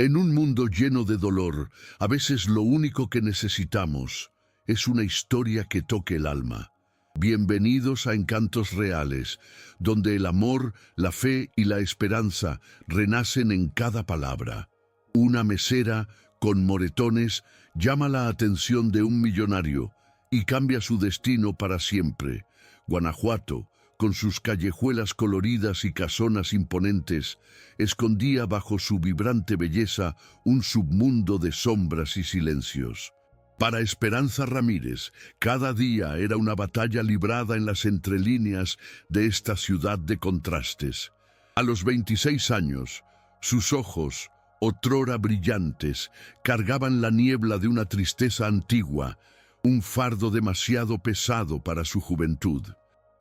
En un mundo lleno de dolor, a veces lo único que necesitamos es una historia que toque el alma. Bienvenidos a Encantos Reales, donde el amor, la fe y la esperanza renacen en cada palabra. Una mesera, con moretones, llama la atención de un millonario y cambia su destino para siempre. Guanajuato, con sus callejuelas coloridas y casonas imponentes, escondía bajo su vibrante belleza un submundo de sombras y silencios. Para Esperanza Ramírez, cada día era una batalla librada en las entrelíneas de esta ciudad de contrastes. A los 26 años, sus ojos, otrora brillantes, cargaban la niebla de una tristeza antigua, un fardo demasiado pesado para su juventud.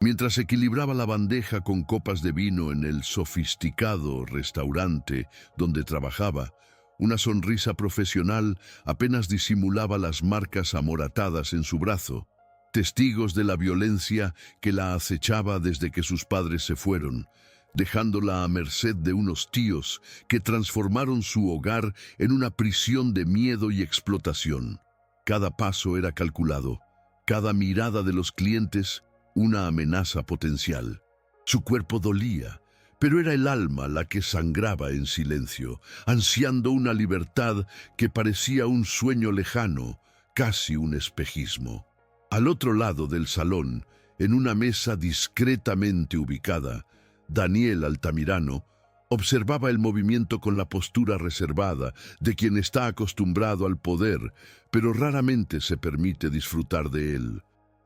Mientras equilibraba la bandeja con copas de vino en el sofisticado restaurante donde trabajaba, una sonrisa profesional apenas disimulaba las marcas amoratadas en su brazo, testigos de la violencia que la acechaba desde que sus padres se fueron, dejándola a merced de unos tíos que transformaron su hogar en una prisión de miedo y explotación. Cada paso era calculado, cada mirada de los clientes una amenaza potencial. Su cuerpo dolía, pero era el alma la que sangraba en silencio, ansiando una libertad que parecía un sueño lejano, casi un espejismo. Al otro lado del salón, en una mesa discretamente ubicada, Daniel Altamirano observaba el movimiento con la postura reservada de quien está acostumbrado al poder, pero raramente se permite disfrutar de él.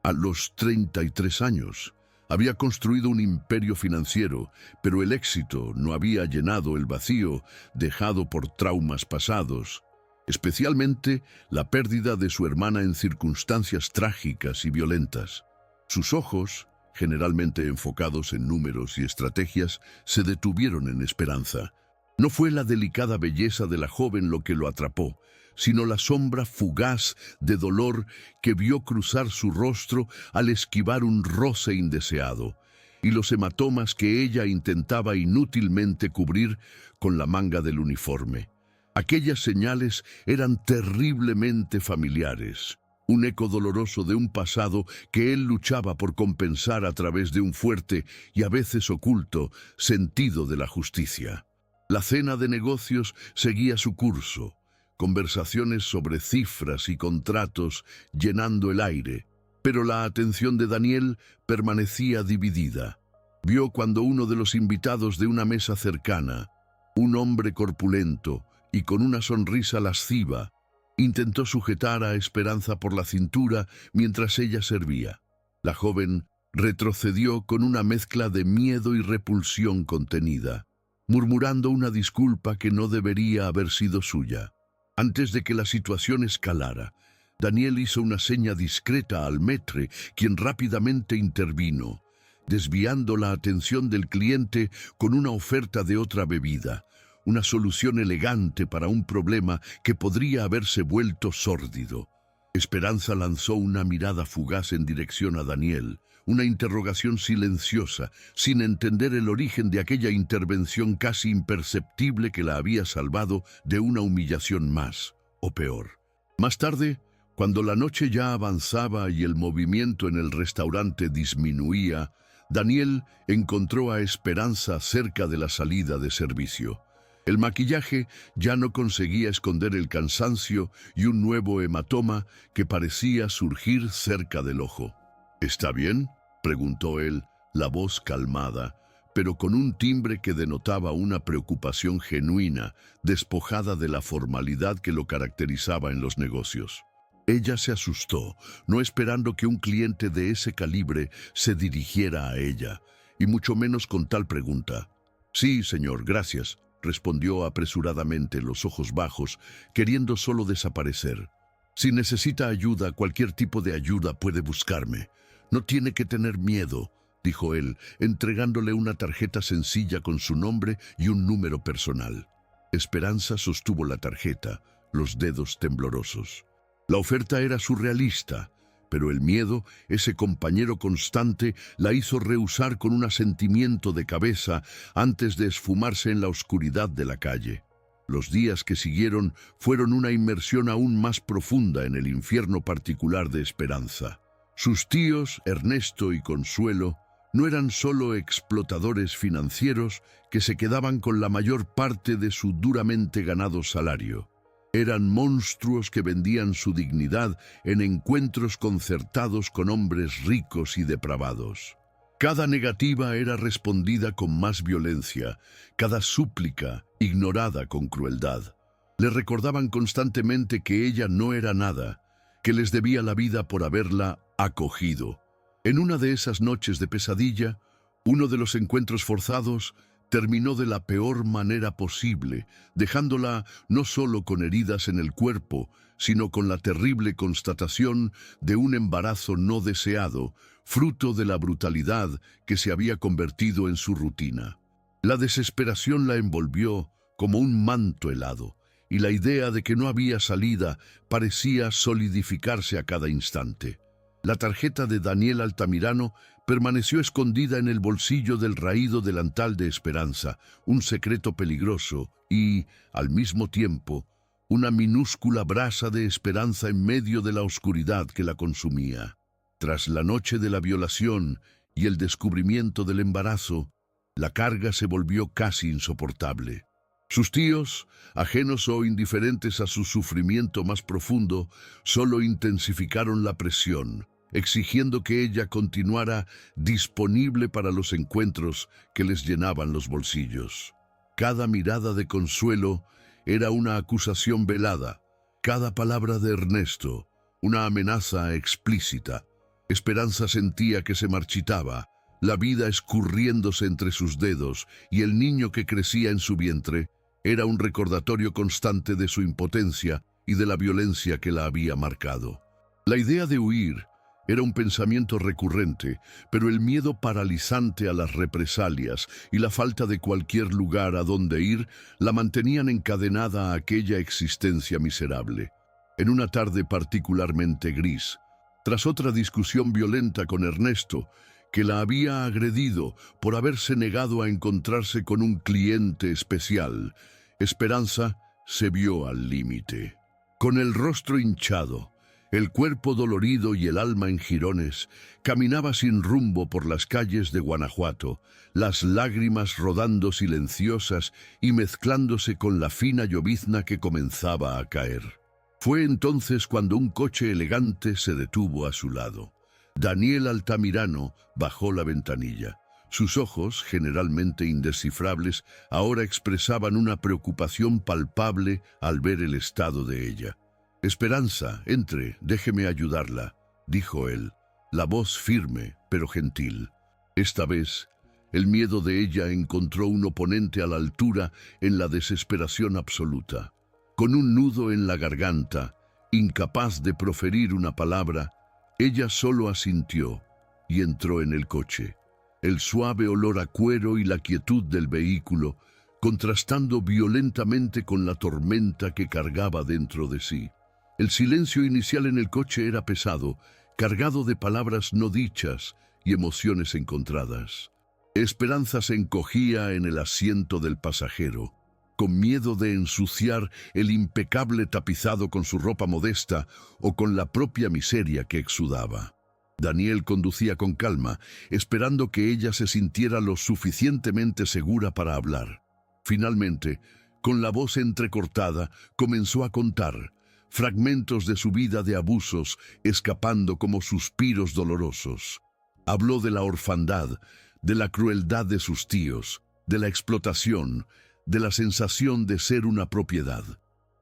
A los 33 años, había construido un imperio financiero, pero el éxito no había llenado el vacío dejado por traumas pasados, especialmente la pérdida de su hermana en circunstancias trágicas y violentas. Sus ojos, generalmente enfocados en números y estrategias, se detuvieron en Esperanza. No fue la delicada belleza de la joven lo que lo atrapó, sino la sombra fugaz de dolor que vio cruzar su rostro al esquivar un roce indeseado, y los hematomas que ella intentaba inútilmente cubrir con la manga del uniforme. Aquellas señales eran terriblemente familiares, un eco doloroso de un pasado que él luchaba por compensar a través de un fuerte y a veces oculto sentido de la justicia. La cena de negocios seguía su curso, conversaciones sobre cifras y contratos llenando el aire, pero la atención de Daniel permanecía dividida. Vio cuando uno de los invitados de una mesa cercana, un hombre corpulento y con una sonrisa lasciva, intentó sujetar a Esperanza por la cintura mientras ella servía. La joven retrocedió con una mezcla de miedo y repulsión contenida, murmurando una disculpa que no debería haber sido suya. Antes de que la situación escalara, Daniel hizo una seña discreta al maître, quien rápidamente intervino, desviando la atención del cliente con una oferta de otra bebida, una solución elegante para un problema que podría haberse vuelto sórdido. Esperanza lanzó una mirada fugaz en dirección a Daniel, una interrogación silenciosa, sin entender el origen de aquella intervención casi imperceptible que la había salvado de una humillación más, o peor. Más tarde, cuando la noche ya avanzaba y el movimiento en el restaurante disminuía, Daniel encontró a Esperanza cerca de la salida de servicio. El maquillaje ya no conseguía esconder el cansancio y un nuevo hematoma que parecía surgir cerca del ojo. ¿Está bien?, preguntó él, la voz calmada, pero con un timbre que denotaba una preocupación genuina, despojada de la formalidad que lo caracterizaba en los negocios. Ella se asustó, no esperando que un cliente de ese calibre se dirigiera a ella, y mucho menos con tal pregunta. «Sí, señor, gracias», respondió apresuradamente, los ojos bajos, queriendo solo desaparecer. «Si necesita ayuda, cualquier tipo de ayuda puede buscarme. No tiene que tener miedo», dijo él, entregándole una tarjeta sencilla con su nombre y un número personal. Esperanza sostuvo la tarjeta, los dedos temblorosos. La oferta era surrealista, pero el miedo, ese compañero constante, la hizo rehusar con un asentimiento de cabeza antes de esfumarse en la oscuridad de la calle. Los días que siguieron fueron una inmersión aún más profunda en el infierno particular de Esperanza. Sus tíos, Ernesto y Consuelo, no eran solo explotadores financieros que se quedaban con la mayor parte de su duramente ganado salario. Eran monstruos que vendían su dignidad en encuentros concertados con hombres ricos y depravados. Cada negativa era respondida con más violencia, cada súplica ignorada con crueldad. Le recordaban constantemente que ella no era nada, que les debía la vida por haberla acogido. En una de esas noches de pesadilla, uno de los encuentros forzados terminó de la peor manera posible, dejándola no solo con heridas en el cuerpo, sino con la terrible constatación de un embarazo no deseado, fruto de la brutalidad que se había convertido en su rutina. La desesperación la envolvió como un manto helado, y la idea de que no había salida parecía solidificarse a cada instante. La tarjeta de Daniel Altamirano permaneció escondida en el bolsillo del raído delantal de Esperanza, un secreto peligroso y, al mismo tiempo, una minúscula brasa de esperanza en medio de la oscuridad que la consumía. Tras la noche de la violación y el descubrimiento del embarazo, la carga se volvió casi insoportable. Sus tíos, ajenos o indiferentes a su sufrimiento más profundo, solo intensificaron la presión, exigiendo que ella continuara disponible para los encuentros que les llenaban los bolsillos. Cada mirada de Consuelo era una acusación velada, cada palabra de Ernesto una amenaza explícita. Esperanza sentía que se marchitaba, la vida escurriéndose entre sus dedos, y el niño que crecía en su vientre era un recordatorio constante de su impotencia y de la violencia que la había marcado. La idea de huir era un pensamiento recurrente, pero el miedo paralizante a las represalias y la falta de cualquier lugar a donde ir la mantenían encadenada a aquella existencia miserable. En una tarde particularmente gris, tras otra discusión violenta con Ernesto, que la había agredido por haberse negado a encontrarse con un cliente especial, Esperanza se vio al límite. Con el rostro hinchado, el cuerpo dolorido y el alma en jirones, caminaba sin rumbo por las calles de Guanajuato, las lágrimas rodando silenciosas y mezclándose con la fina llovizna que comenzaba a caer. Fue entonces cuando un coche elegante se detuvo a su lado. Daniel Altamirano bajó la ventanilla. Sus ojos, generalmente indescifrables, ahora expresaban una preocupación palpable al ver el estado de ella. «Esperanza, entre, déjeme ayudarla», dijo él, la voz firme pero gentil. Esta vez, el miedo de ella encontró un oponente a la altura en la desesperación absoluta. Con un nudo en la garganta, incapaz de proferir una palabra, ella solo asintió y entró en el coche. El suave olor a cuero y la quietud del vehículo, contrastando violentamente con la tormenta que cargaba dentro de sí. El silencio inicial en el coche era pesado, cargado de palabras no dichas y emociones encontradas. Esperanza se encogía en el asiento del pasajero, con miedo de ensuciar el impecable tapizado con su ropa modesta o con la propia miseria que exudaba. Daniel conducía con calma, esperando que ella se sintiera lo suficientemente segura para hablar. Finalmente, con la voz entrecortada, comenzó a contar fragmentos de su vida de abusos, escapando como suspiros dolorosos. Habló de la orfandad, de la crueldad de sus tíos, de la explotación, de la sensación de ser una propiedad.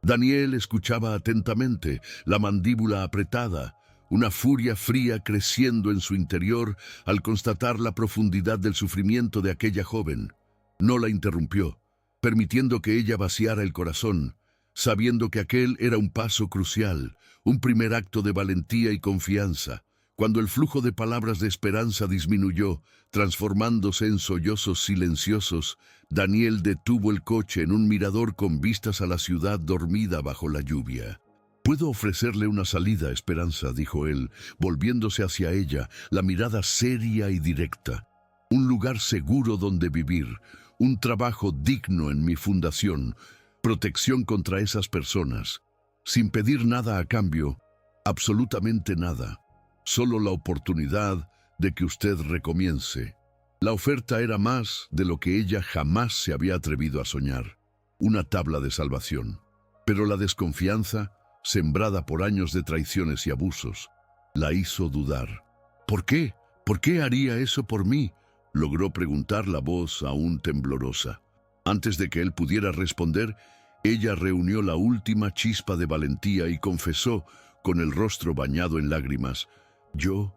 Daniel escuchaba atentamente, la mandíbula apretada, una furia fría creciendo en su interior al constatar la profundidad del sufrimiento de aquella joven. No la interrumpió, permitiendo que ella vaciara el corazón, sabiendo que aquel era un paso crucial, un primer acto de valentía y confianza. Cuando el flujo de palabras de Esperanza disminuyó, transformándose en sollozos silenciosos, Daniel detuvo el coche en un mirador con vistas a la ciudad dormida bajo la lluvia. «Puedo ofrecerle una salida, Esperanza», dijo él, volviéndose hacia ella, la mirada seria y directa. «Un lugar seguro donde vivir, un trabajo digno en mi fundación, protección contra esas personas, sin pedir nada a cambio, absolutamente nada, solo la oportunidad de que usted recomience. La oferta era más de lo que ella jamás se había atrevido a soñar, una tabla de salvación. Pero la desconfianza, sembrada por años de traiciones y abusos, la hizo dudar. ¿Por qué? ¿Por qué haría eso por mí?, logró preguntar la voz aún temblorosa. Antes de que él pudiera responder, ella reunió la última chispa de valentía y confesó, con el rostro bañado en lágrimas, Yo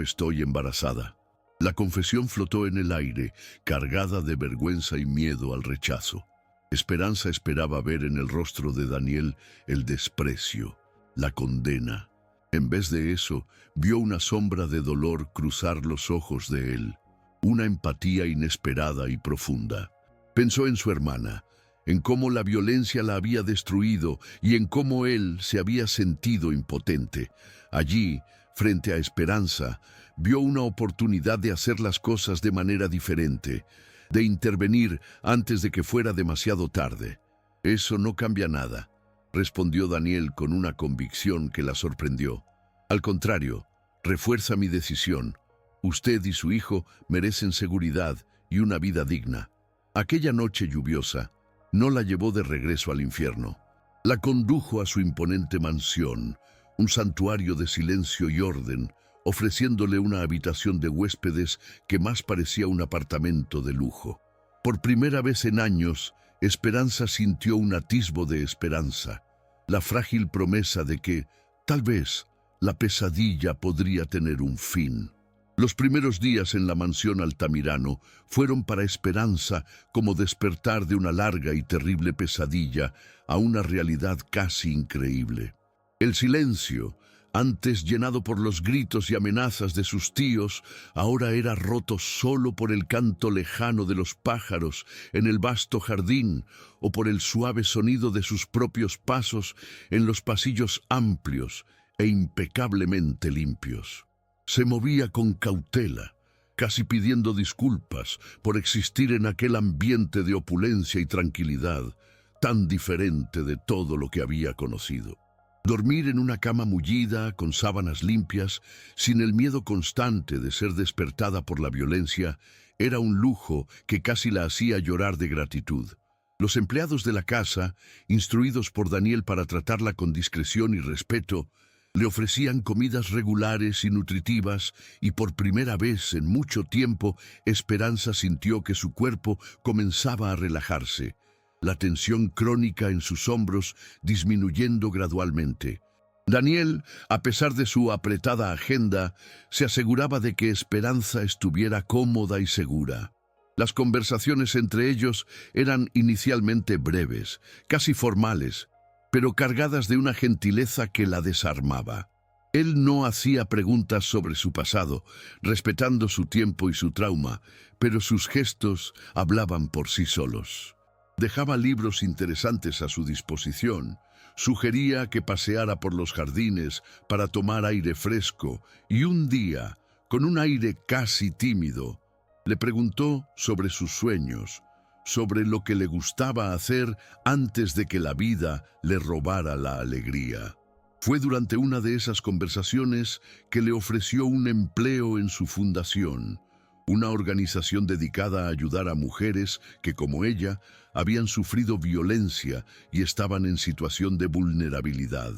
estoy embarazada. La confesión flotó en el aire, cargada de vergüenza y miedo al rechazo. Esperanza esperaba ver en el rostro de Daniel el desprecio, la condena. En vez de eso, vio una sombra de dolor cruzar los ojos de él, una empatía inesperada y profunda. Pensó en su hermana, en cómo la violencia la había destruido y en cómo él se había sentido impotente. Allí, frente a Esperanza, vio una oportunidad de hacer las cosas de manera diferente, de intervenir antes de que fuera demasiado tarde. «Eso no cambia nada», respondió Daniel con una convicción que la sorprendió. «Al contrario, refuerza mi decisión. Usted y su hijo merecen seguridad y una vida digna». Aquella noche lluviosa no la llevó de regreso al infierno. La condujo a su imponente mansión, un santuario de silencio y orden, ofreciéndole una habitación de huéspedes que más parecía un apartamento de lujo. Por primera vez en años, Esperanza sintió un atisbo de esperanza, la frágil promesa de que, tal vez, la pesadilla podría tener un fin. Los primeros días en la mansión Altamirano fueron para Esperanza como despertar de una larga y terrible pesadilla a una realidad casi increíble. El silencio, antes llenado por los gritos y amenazas de sus tíos, ahora era roto solo por el canto lejano de los pájaros en el vasto jardín o por el suave sonido de sus propios pasos en los pasillos amplios e impecablemente limpios. Se movía con cautela, casi pidiendo disculpas por existir en aquel ambiente de opulencia y tranquilidad, tan diferente de todo lo que había conocido. Dormir en una cama mullida, con sábanas limpias, sin el miedo constante de ser despertada por la violencia, era un lujo que casi la hacía llorar de gratitud. Los empleados de la casa, instruidos por Daniel para tratarla con discreción y respeto, le ofrecían comidas regulares y nutritivas, y por primera vez en mucho tiempo Esperanza sintió que su cuerpo comenzaba a relajarse, la tensión crónica en sus hombros disminuyendo gradualmente. Daniel, a pesar de su apretada agenda, se aseguraba de que Esperanza estuviera cómoda y segura. Las conversaciones entre ellos eran inicialmente breves, casi formales, pero cargadas de una gentileza que la desarmaba. Él no hacía preguntas sobre su pasado, respetando su tiempo y su trauma, pero sus gestos hablaban por sí solos. Dejaba libros interesantes a su disposición, sugería que paseara por los jardines para tomar aire fresco y un día, con un aire casi tímido, le preguntó sobre sus sueños, sobre lo que le gustaba hacer antes de que la vida le robara la alegría. Fue durante una de esas conversaciones que le ofreció un empleo en su fundación, una organización dedicada a ayudar a mujeres que, como ella, habían sufrido violencia y estaban en situación de vulnerabilidad.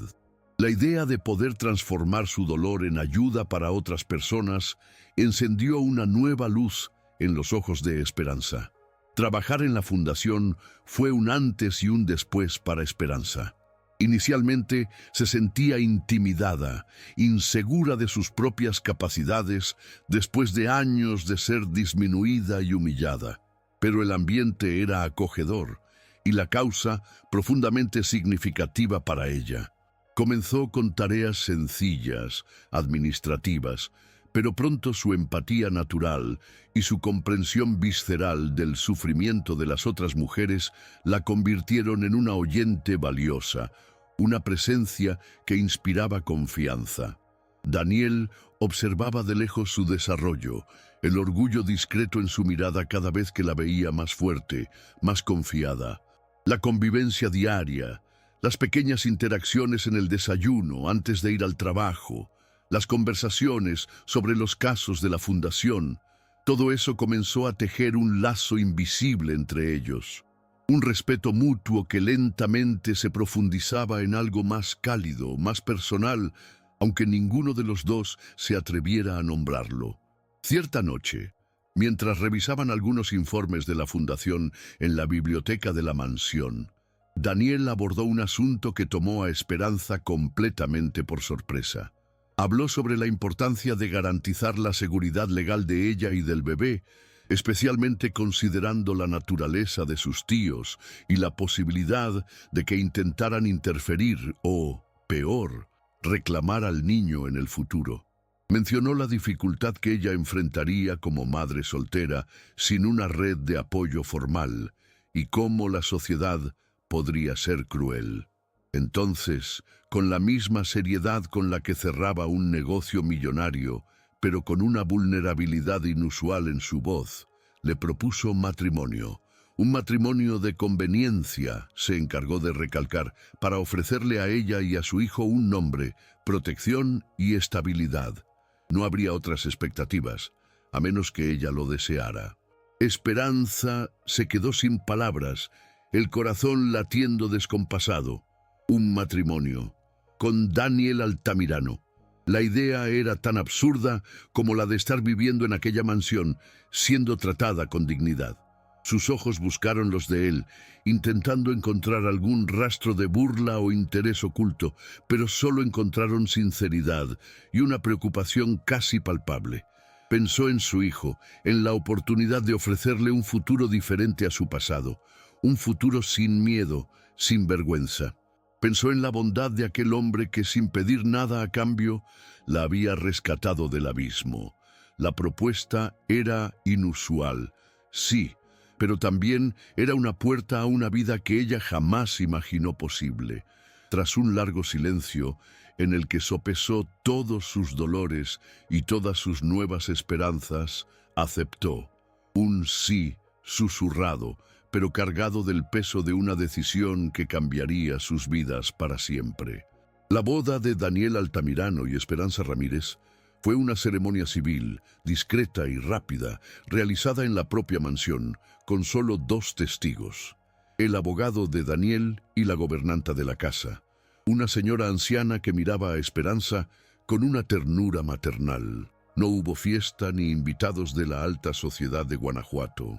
La idea de poder transformar su dolor en ayuda para otras personas encendió una nueva luz en los ojos de Esperanza. Trabajar en la fundación fue un antes y un después para Esperanza. Inicialmente se sentía intimidada, insegura de sus propias capacidades después de años de ser disminuida y humillada. Pero el ambiente era acogedor y la causa profundamente significativa para ella. Comenzó con tareas sencillas, administrativas, pero pronto su empatía natural y su comprensión visceral del sufrimiento de las otras mujeres la convirtieron en una oyente valiosa, una presencia que inspiraba confianza. Daniel observaba de lejos su desarrollo, el orgullo discreto en su mirada cada vez que la veía más fuerte, más confiada. La convivencia diaria, las pequeñas interacciones en el desayuno antes de ir al trabajo, las conversaciones sobre los casos de la fundación, todo eso comenzó a tejer un lazo invisible entre ellos. Un respeto mutuo que lentamente se profundizaba en algo más cálido, más personal, aunque ninguno de los dos se atreviera a nombrarlo. Cierta noche, mientras revisaban algunos informes de la fundación en la biblioteca de la mansión, Daniel abordó un asunto que tomó a Esperanza completamente por sorpresa. Habló sobre la importancia de garantizar la seguridad legal de ella y del bebé, especialmente considerando la naturaleza de sus tíos y la posibilidad de que intentaran interferir o, peor, reclamar al niño en el futuro. Mencionó la dificultad que ella enfrentaría como madre soltera sin una red de apoyo formal y cómo la sociedad podría ser cruel. Entonces, con la misma seriedad con la que cerraba un negocio millonario, pero con una vulnerabilidad inusual en su voz, le propuso matrimonio. Un matrimonio de conveniencia, se encargó de recalcar, para ofrecerle a ella y a su hijo un nombre, protección y estabilidad. No habría otras expectativas, a menos que ella lo deseara. Esperanza se quedó sin palabras, el corazón latiendo descompasado. Un matrimonio, con Daniel Altamirano. La idea era tan absurda como la de estar viviendo en aquella mansión, siendo tratada con dignidad. Sus ojos buscaron los de él, intentando encontrar algún rastro de burla o interés oculto, pero solo encontraron sinceridad y una preocupación casi palpable. Pensó en su hijo, en la oportunidad de ofrecerle un futuro diferente a su pasado, un futuro sin miedo, sin vergüenza. Pensó en la bondad de aquel hombre que, sin pedir nada a cambio, la había rescatado del abismo. La propuesta era inusual, sí, pero también era una puerta a una vida que ella jamás imaginó posible. Tras un largo silencio, en el que sopesó todos sus dolores y todas sus nuevas esperanzas, aceptó. Un sí susurrado, pero cargado del peso de una decisión que cambiaría sus vidas para siempre. La boda de Daniel Altamirano y Esperanza Ramírez fue una ceremonia civil, discreta y rápida, realizada en la propia mansión, con solo 2 testigos: el abogado de Daniel y la gobernanta de la casa, una señora anciana que miraba a Esperanza con una ternura maternal. No hubo fiesta ni invitados de la alta sociedad de Guanajuato.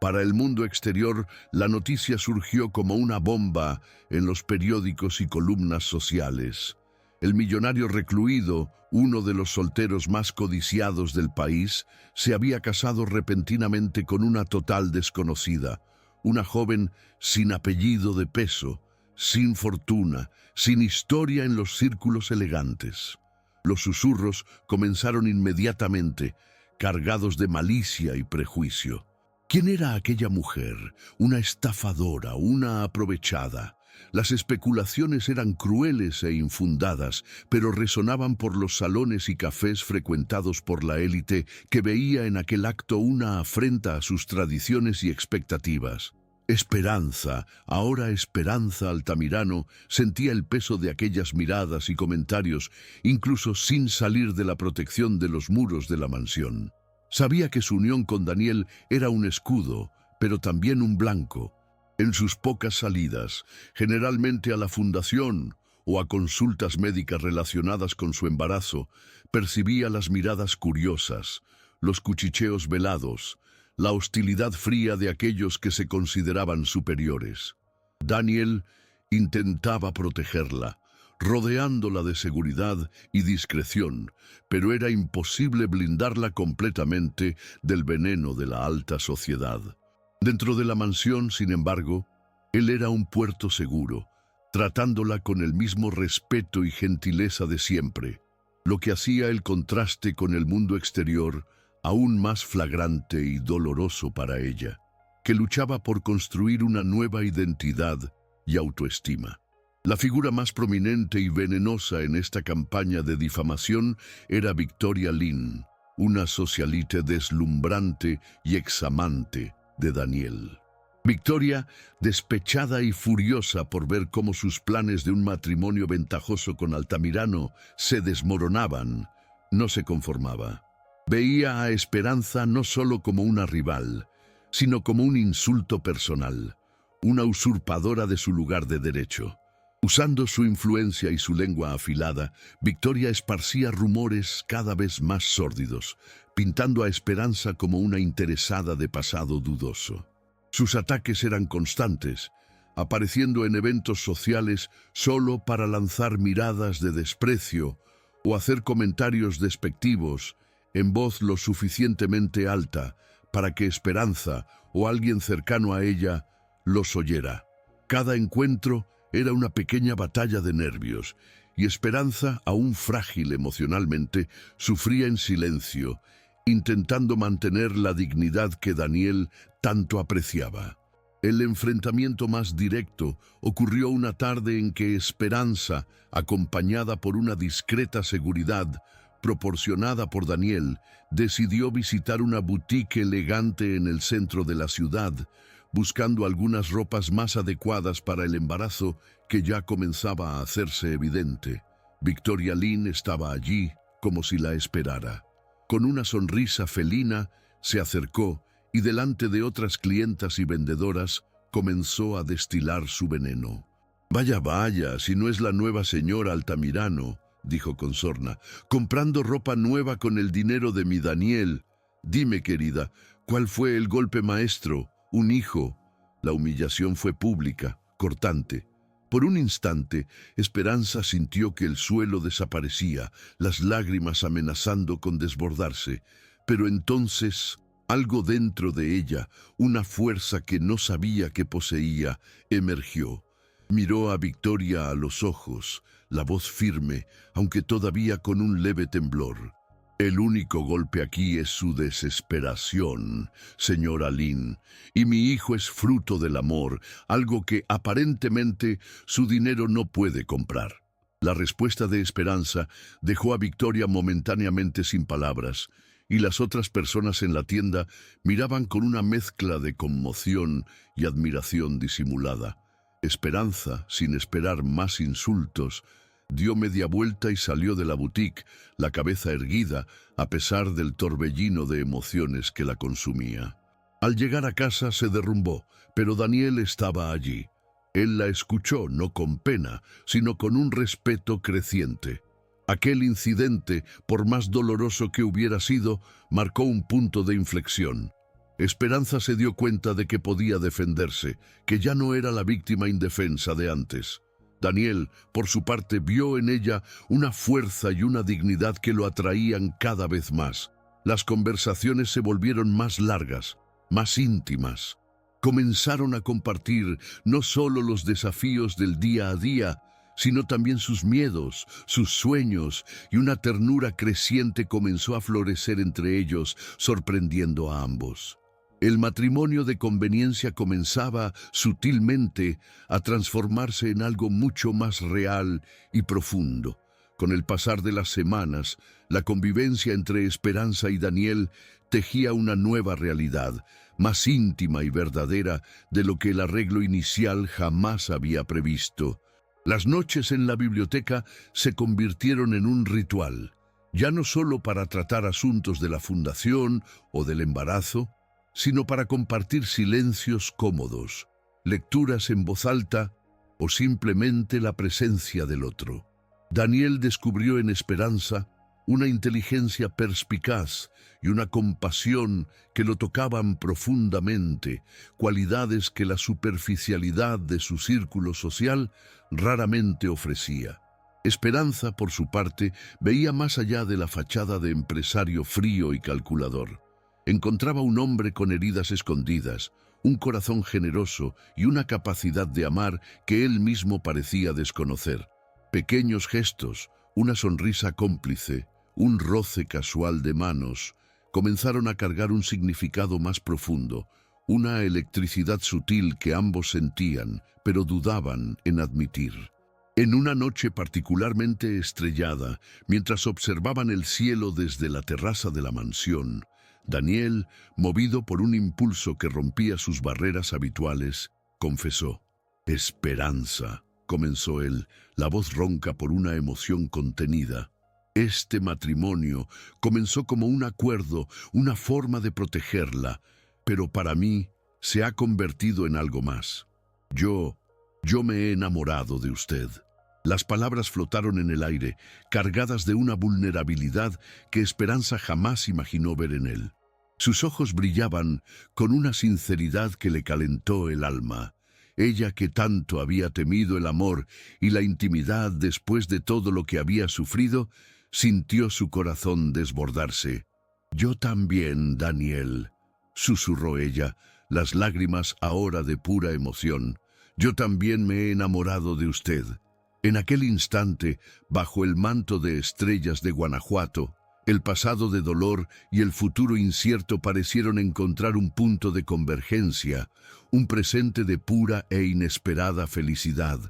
Para el mundo exterior, la noticia surgió como una bomba en los periódicos y columnas sociales. El millonario recluido, uno de los solteros más codiciados del país, se había casado repentinamente con una total desconocida, una joven sin apellido de peso, sin fortuna, sin historia en los círculos elegantes. Los susurros comenzaron inmediatamente, cargados de malicia y prejuicio. ¿Quién era aquella mujer? Una estafadora, una aprovechada. Las especulaciones eran crueles e infundadas, pero resonaban por los salones y cafés frecuentados por la élite, que veía en aquel acto una afrenta a sus tradiciones y expectativas. Esperanza, ahora Esperanza Altamirano, sentía el peso de aquellas miradas y comentarios, incluso sin salir de la protección de los muros de la mansión. Sabía que su unión con Daniel era un escudo, pero también un blanco. En sus pocas salidas, generalmente a la fundación o a consultas médicas relacionadas con su embarazo, percibía las miradas curiosas, los cuchicheos velados, la hostilidad fría de aquellos que se consideraban superiores. Daniel intentaba protegerla, rodeándola de seguridad y discreción, pero era imposible blindarla completamente del veneno de la alta sociedad. Dentro de la mansión, sin embargo, él era un puerto seguro, tratándola con el mismo respeto y gentileza de siempre, lo que hacía el contraste con el mundo exterior aún más flagrante y doloroso para ella, que luchaba por construir una nueva identidad y autoestima. La figura más prominente y venenosa en esta campaña de difamación era Victoria Lynn, una socialite deslumbrante y examante de Daniel. Victoria, despechada y furiosa por ver cómo sus planes de un matrimonio ventajoso con Altamirano se desmoronaban, no se conformaba. Veía a Esperanza no solo como una rival, sino como un insulto personal, una usurpadora de su lugar de derecho. Usando su influencia y su lengua afilada, Victoria esparcía rumores cada vez más sórdidos, pintando a Esperanza como una interesada de pasado dudoso. Sus ataques eran constantes, apareciendo en eventos sociales solo para lanzar miradas de desprecio o hacer comentarios despectivos en voz lo suficientemente alta para que Esperanza o alguien cercano a ella los oyera. Cada encuentro era una pequeña batalla de nervios, y Esperanza, aún frágil emocionalmente, sufría en silencio, intentando mantener la dignidad que Daniel tanto apreciaba. El enfrentamiento más directo ocurrió una tarde en que Esperanza, acompañada por una discreta seguridad proporcionada por Daniel, decidió visitar una boutique elegante en el centro de la ciudad, buscando algunas ropas más adecuadas para el embarazo que ya comenzaba a hacerse evidente. Victoria Lynn estaba allí como si la esperara. Con una sonrisa felina, se acercó y delante de otras clientas y vendedoras comenzó a destilar su veneno. «Vaya, vaya, si no es la nueva señora Altamirano», dijo con sorna, «comprando ropa nueva con el dinero de mi Daniel. Dime, querida, ¿cuál fue el golpe maestro? Un hijo». La humillación fue pública, cortante. Por un instante, Esperanza sintió que el suelo desaparecía, las lágrimas amenazando con desbordarse. Pero entonces, algo dentro de ella, una fuerza que no sabía que poseía, emergió. Miró a Victoria a los ojos, la voz firme, aunque todavía con un leve temblor. «El único golpe aquí es su desesperación, señora Lynn, y mi hijo es fruto del amor, algo que aparentemente su dinero no puede comprar». La respuesta de Esperanza dejó a Victoria momentáneamente sin palabras, y las otras personas en la tienda miraban con una mezcla de conmoción y admiración disimulada. Esperanza, sin esperar más insultos, dio media vuelta y salió de la boutique, la cabeza erguida, a pesar del torbellino de emociones que la consumía. Al llegar a casa se derrumbó, pero Daniel estaba allí. Él la escuchó, no con pena, sino con un respeto creciente. Aquel incidente, por más doloroso que hubiera sido, marcó un punto de inflexión. Esperanza se dio cuenta de que podía defenderse, que ya no era la víctima indefensa de antes. Daniel, por su parte, vio en ella una fuerza y una dignidad que lo atraían cada vez más. Las conversaciones se volvieron más largas, más íntimas. Comenzaron a compartir no solo los desafíos del día a día, sino también sus miedos, sus sueños, y una ternura creciente comenzó a florecer entre ellos, sorprendiendo a ambos. El matrimonio de conveniencia comenzaba, sutilmente, a transformarse en algo mucho más real y profundo. Con el pasar de las semanas, la convivencia entre Esperanza y Daniel tejía una nueva realidad, más íntima y verdadera de lo que el arreglo inicial jamás había previsto. Las noches en la biblioteca se convirtieron en un ritual, ya no solo para tratar asuntos de la fundación o del embarazo, sino para compartir silencios cómodos, lecturas en voz alta o simplemente la presencia del otro. Daniel descubrió en Esperanza una inteligencia perspicaz y una compasión que lo tocaban profundamente, cualidades que la superficialidad de su círculo social raramente ofrecía. Esperanza, por su parte, veía más allá de la fachada de empresario frío y calculador. Encontraba un hombre con heridas escondidas, un corazón generoso y una capacidad de amar que él mismo parecía desconocer. Pequeños gestos, una sonrisa cómplice, un roce casual de manos, comenzaron a cargar un significado más profundo, una electricidad sutil que ambos sentían, pero dudaban en admitir. En una noche particularmente estrellada, mientras observaban el cielo desde la terraza de la mansión, Daniel, movido por un impulso que rompía sus barreras habituales, confesó. «Esperanza», comenzó él, la voz ronca por una emoción contenida. «Este matrimonio comenzó como un acuerdo, una forma de protegerla, pero para mí se ha convertido en algo más. Yo me he enamorado de usted». Las palabras flotaron en el aire, cargadas de una vulnerabilidad que Esperanza jamás imaginó ver en él. Sus ojos brillaban con una sinceridad que le calentó el alma. Ella que tanto había temido el amor y la intimidad después de todo lo que había sufrido, sintió su corazón desbordarse. «Yo también, Daniel», susurró ella, las lágrimas ahora de pura emoción. «Yo también me he enamorado de usted». En aquel instante, bajo el manto de estrellas de Guanajuato, el pasado de dolor y el futuro incierto parecieron encontrar un punto de convergencia, un presente de pura e inesperada felicidad.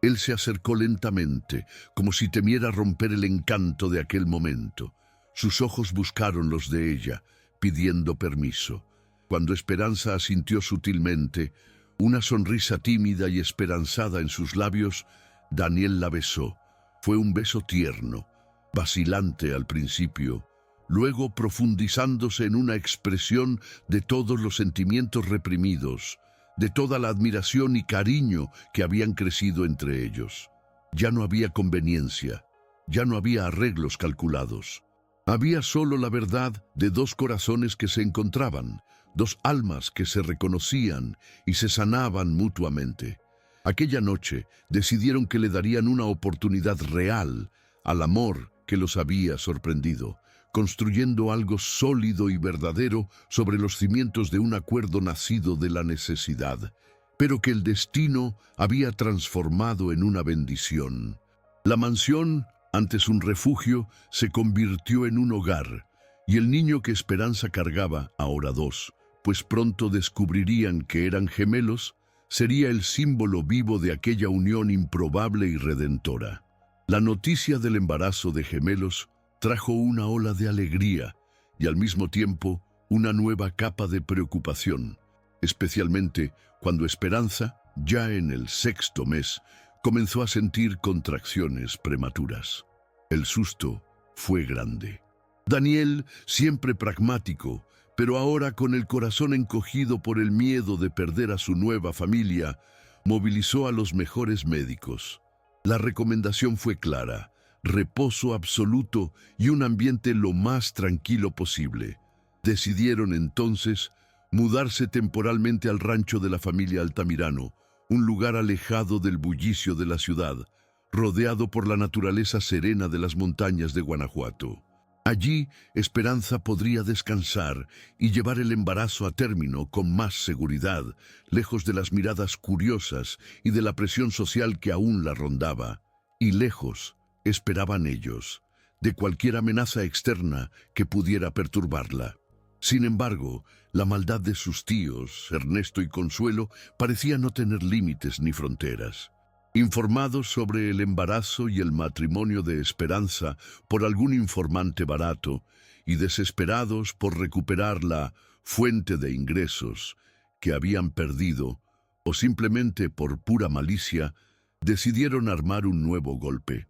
Él se acercó lentamente, como si temiera romper el encanto de aquel momento. Sus ojos buscaron los de ella, pidiendo permiso. Cuando Esperanza asintió sutilmente, una sonrisa tímida y esperanzada en sus labios, Daniel la besó. Fue un beso tierno, vacilante al principio, luego profundizándose en una expresión de todos los sentimientos reprimidos, de toda la admiración y cariño que habían crecido entre ellos. Ya no había conveniencia, ya no había arreglos calculados. Había solo la verdad de dos corazones que se encontraban, dos almas que se reconocían y se sanaban mutuamente. Aquella noche decidieron que le darían una oportunidad real al amor que los había sorprendido, construyendo algo sólido y verdadero sobre los cimientos de un acuerdo nacido de la necesidad, pero que el destino había transformado en una bendición. La mansión, antes un refugio, se convirtió en un hogar, y el niño que Esperanza cargaba, ahora dos, pues pronto descubrirían que eran gemelos, sería el símbolo vivo de aquella unión improbable y redentora. La noticia del embarazo de gemelos trajo una ola de alegría y al mismo tiempo una nueva capa de preocupación, especialmente cuando Esperanza, ya en el 6º mes, comenzó a sentir contracciones prematuras. El susto fue grande. Daniel, siempre pragmático, pero ahora con el corazón encogido por el miedo de perder a su nueva familia, movilizó a los mejores médicos. La recomendación fue clara: reposo absoluto y un ambiente lo más tranquilo posible. Decidieron entonces mudarse temporalmente al rancho de la familia Altamirano, un lugar alejado del bullicio de la ciudad, rodeado por la naturaleza serena de las montañas de Guanajuato. Allí, Esperanza podría descansar y llevar el embarazo a término con más seguridad, lejos de las miradas curiosas y de la presión social que aún la rondaba. Y lejos, esperaban ellos, de cualquier amenaza externa que pudiera perturbarla. Sin embargo, la maldad de sus tíos, Ernesto y Consuelo, parecía no tener límites ni fronteras. Informados sobre el embarazo y el matrimonio de Esperanza por algún informante barato y desesperados por recuperar la fuente de ingresos que habían perdido, o simplemente por pura malicia, decidieron armar un nuevo golpe.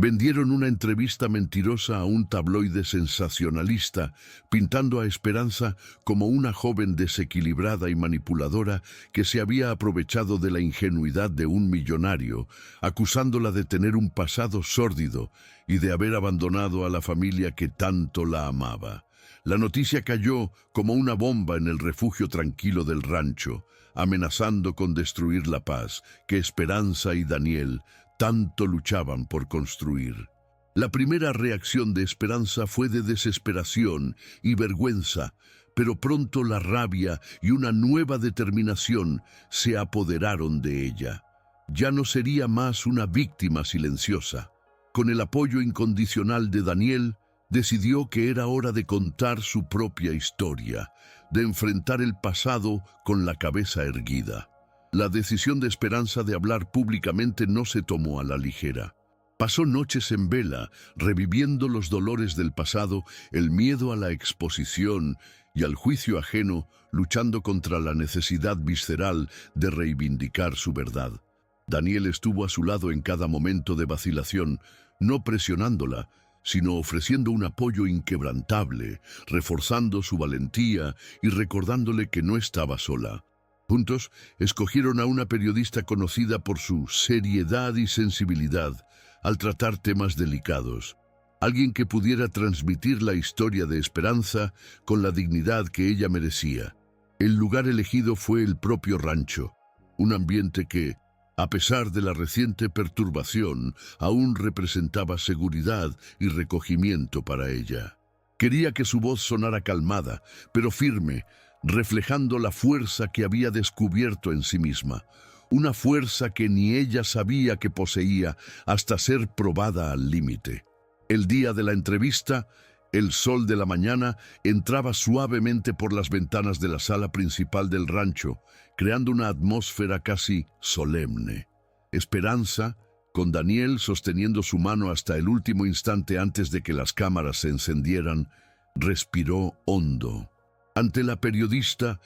Vendieron una entrevista mentirosa a un tabloide sensacionalista, pintando a Esperanza como una joven desequilibrada y manipuladora que se había aprovechado de la ingenuidad de un millonario, acusándola de tener un pasado sórdido y de haber abandonado a la familia que tanto la amaba. La noticia cayó como una bomba en el refugio tranquilo del rancho, amenazando con destruir la paz que Esperanza y Daniel tanto luchaban por construir. La primera reacción de Esperanza fue de desesperación y vergüenza, pero pronto la rabia y una nueva determinación se apoderaron de ella. Ya no sería más una víctima silenciosa. Con el apoyo incondicional de Daniel, decidió que era hora de contar su propia historia, de enfrentar el pasado con la cabeza erguida. La decisión de Esperanza de hablar públicamente no se tomó a la ligera. Pasó noches en vela, reviviendo los dolores del pasado, el miedo a la exposición y al juicio ajeno, luchando contra la necesidad visceral de reivindicar su verdad. Daniel estuvo a su lado en cada momento de vacilación, no presionándola, sino ofreciendo un apoyo inquebrantable, reforzando su valentía y recordándole que no estaba sola. Juntos, escogieron a una periodista conocida por su seriedad y sensibilidad al tratar temas delicados. Alguien que pudiera transmitir la historia de Esperanza con la dignidad que ella merecía. El lugar elegido fue el propio rancho, un ambiente que, a pesar de la reciente perturbación, aún representaba seguridad y recogimiento para ella. Quería que su voz sonara calmada, pero firme, reflejando la fuerza que había descubierto en sí misma, una fuerza que ni ella sabía que poseía hasta ser probada al límite. El día de la entrevista, el sol de la mañana entraba suavemente por las ventanas de la sala principal del rancho, creando una atmósfera casi solemne. Esperanza, con Daniel sosteniendo su mano hasta el último instante antes de que las cámaras se encendieran, respiró hondo. Ante la periodista,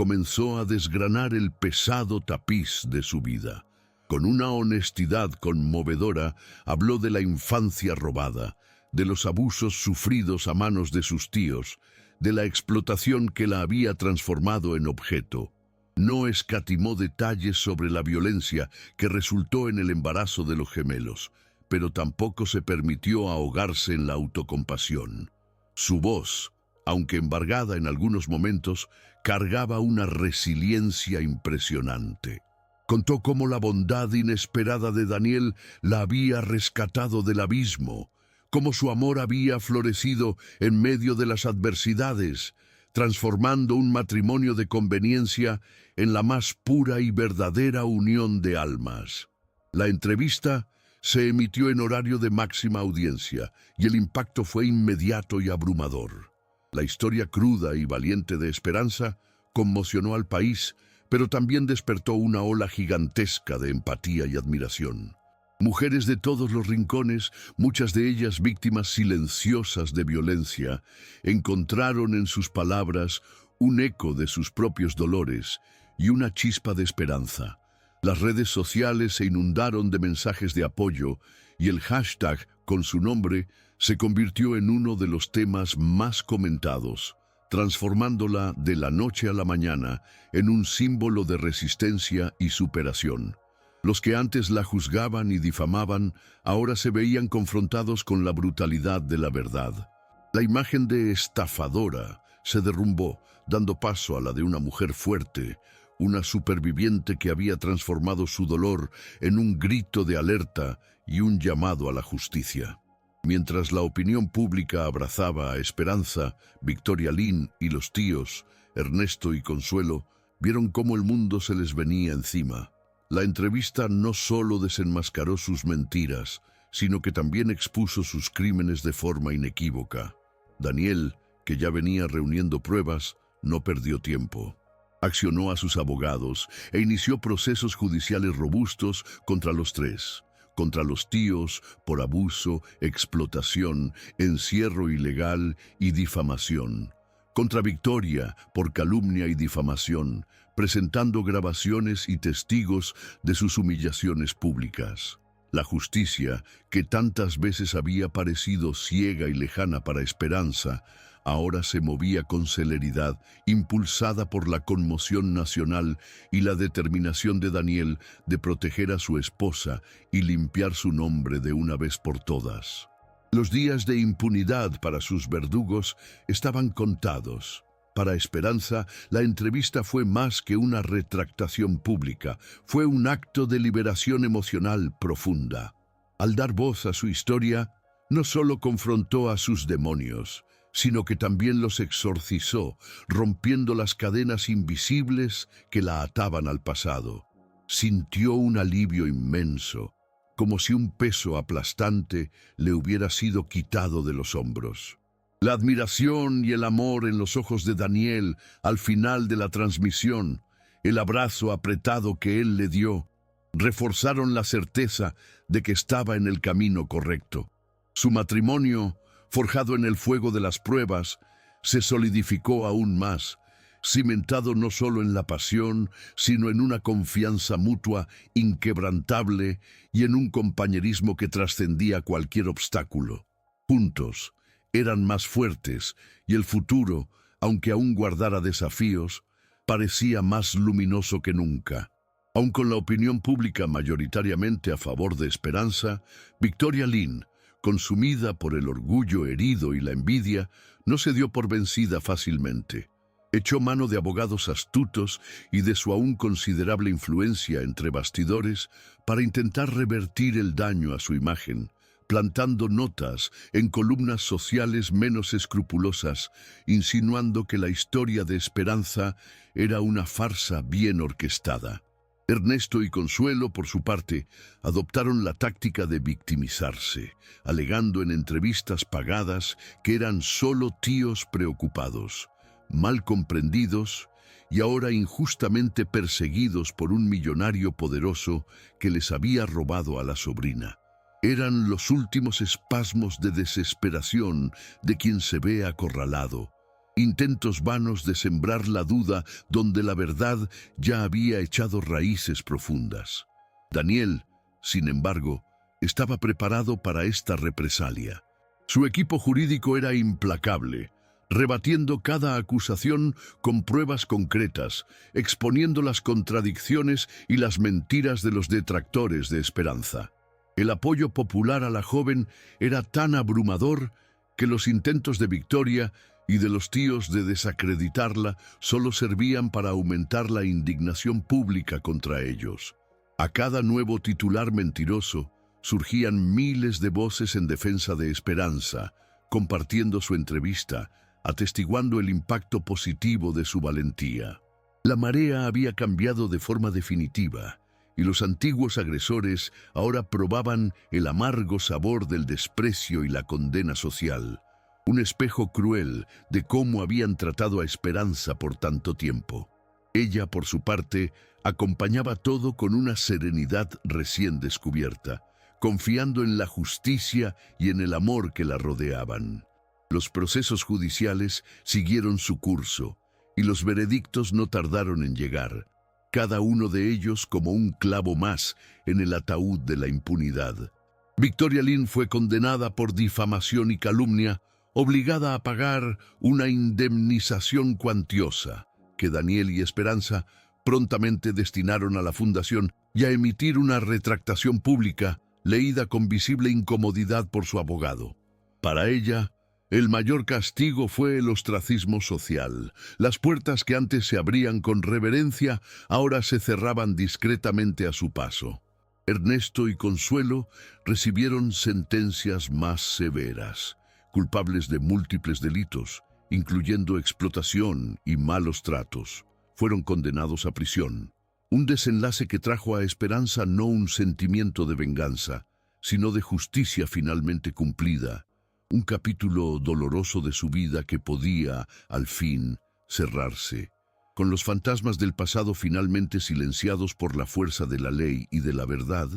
comenzó a desgranar el pesado tapiz de su vida. Con una honestidad conmovedora, habló de la infancia robada, de los abusos sufridos a manos de sus tíos, de la explotación que la había transformado en objeto. No escatimó detalles sobre la violencia que resultó en el embarazo de los gemelos, pero tampoco se permitió ahogarse en la autocompasión. Su voz, aunque embargada en algunos momentos, cargaba una resiliencia impresionante. Contó cómo la bondad inesperada de Daniel la había rescatado del abismo, cómo su amor había florecido en medio de las adversidades, transformando un matrimonio de conveniencia en la más pura y verdadera unión de almas. La entrevista se emitió en horario de máxima audiencia y el impacto fue inmediato y abrumador. La historia cruda y valiente de Esperanza conmocionó al país, pero también despertó una ola gigantesca de empatía y admiración. Mujeres de todos los rincones, muchas de ellas víctimas silenciosas de violencia, encontraron en sus palabras un eco de sus propios dolores y una chispa de esperanza. Las redes sociales se inundaron de mensajes de apoyo y el hashtag con su nombre se convirtió en uno de los temas más comentados, transformándola de la noche a la mañana en un símbolo de resistencia y superación. Los que antes la juzgaban y difamaban, ahora se veían confrontados con la brutalidad de la verdad. La imagen de estafadora se derrumbó, dando paso a la de una mujer fuerte, una superviviente que había transformado su dolor en un grito de alerta y un llamado a la justicia. Mientras la opinión pública abrazaba a Esperanza, Victoria Lynn y los tíos, Ernesto y Consuelo, vieron cómo el mundo se les venía encima. La entrevista no solo desenmascaró sus mentiras, sino que también expuso sus crímenes de forma inequívoca. Daniel, que ya venía reuniendo pruebas, no perdió tiempo. Accionó a sus abogados e inició procesos judiciales robustos contra los tres. Contra los tíos por abuso, explotación, encierro ilegal y difamación. Contra Victoria por calumnia y difamación, presentando grabaciones y testigos de sus humillaciones públicas. La justicia, que tantas veces había parecido ciega y lejana para Esperanza, ahora se movía con celeridad, impulsada por la conmoción nacional y la determinación de Daniel de proteger a su esposa y limpiar su nombre de una vez por todas. Los días de impunidad para sus verdugos estaban contados. Para Esperanza, la entrevista fue más que una retractación pública, fue un acto de liberación emocional profunda. Al dar voz a su historia, no solo confrontó a sus demonios, sino que también los exorcizó, rompiendo las cadenas invisibles que la ataban al pasado. Sintió un alivio inmenso, como si un peso aplastante le hubiera sido quitado de los hombros. La admiración y el amor en los ojos de Daniel al final de la transmisión, el abrazo apretado que él le dio, reforzaron la certeza de que estaba en el camino correcto. Su matrimonio, forjado en el fuego de las pruebas, se solidificó aún más, cimentado no solo en la pasión, sino en una confianza mutua inquebrantable y en un compañerismo que trascendía cualquier obstáculo. Juntos, eran más fuertes y el futuro, aunque aún guardara desafíos, parecía más luminoso que nunca. Aun con la opinión pública mayoritariamente a favor de Esperanza, Victoria Lynn, consumida por el orgullo herido y la envidia, no se dio por vencida fácilmente. Echó mano de abogados astutos y de su aún considerable influencia entre bastidores para intentar revertir el daño a su imagen, plantando notas en columnas sociales menos escrupulosas, insinuando que la historia de Esperanza era una farsa bien orquestada. Ernesto y Consuelo, por su parte, adoptaron la táctica de victimizarse, alegando en entrevistas pagadas que eran solo tíos preocupados, mal comprendidos y ahora injustamente perseguidos por un millonario poderoso que les había robado a la sobrina. Eran los últimos espasmos de desesperación de quien se ve acorralado, intentos vanos de sembrar la duda donde la verdad ya había echado raíces profundas. Daniel, sin embargo, estaba preparado para esta represalia. Su equipo jurídico era implacable, rebatiendo cada acusación con pruebas concretas, exponiendo las contradicciones y las mentiras de los detractores de Esperanza. El apoyo popular a la joven era tan abrumador que los intentos de Victoria y de los tíos de desacreditarla solo servían para aumentar la indignación pública contra ellos. A cada nuevo titular mentiroso surgían miles de voces en defensa de Esperanza, compartiendo su entrevista, atestiguando el impacto positivo de su valentía. La marea había cambiado de forma definitiva, y los antiguos agresores ahora probaban el amargo sabor del desprecio y la condena social, un espejo cruel de cómo habían tratado a Esperanza por tanto tiempo. Ella, por su parte, acompañaba todo con una serenidad recién descubierta, confiando en la justicia y en el amor que la rodeaban. Los procesos judiciales siguieron su curso, y los veredictos no tardaron en llegar, cada uno de ellos como un clavo más en el ataúd de la impunidad. Victoria Lynn fue condenada por difamación y calumnia, obligada a pagar una indemnización cuantiosa, que Daniel y Esperanza prontamente destinaron a la fundación y a emitir una retractación pública, leída con visible incomodidad por su abogado. Para ella, el mayor castigo fue el ostracismo social. Las puertas que antes se abrían con reverencia, ahora se cerraban discretamente a su paso. Ernesto y Consuelo recibieron sentencias más severas, culpables de múltiples delitos, incluyendo explotación y malos tratos. Fueron condenados a prisión. Un desenlace que trajo a Esperanza no un sentimiento de venganza, sino de justicia finalmente cumplida. Un capítulo doloroso de su vida que podía, al fin, cerrarse. Con los fantasmas del pasado finalmente silenciados por la fuerza de la ley y de la verdad,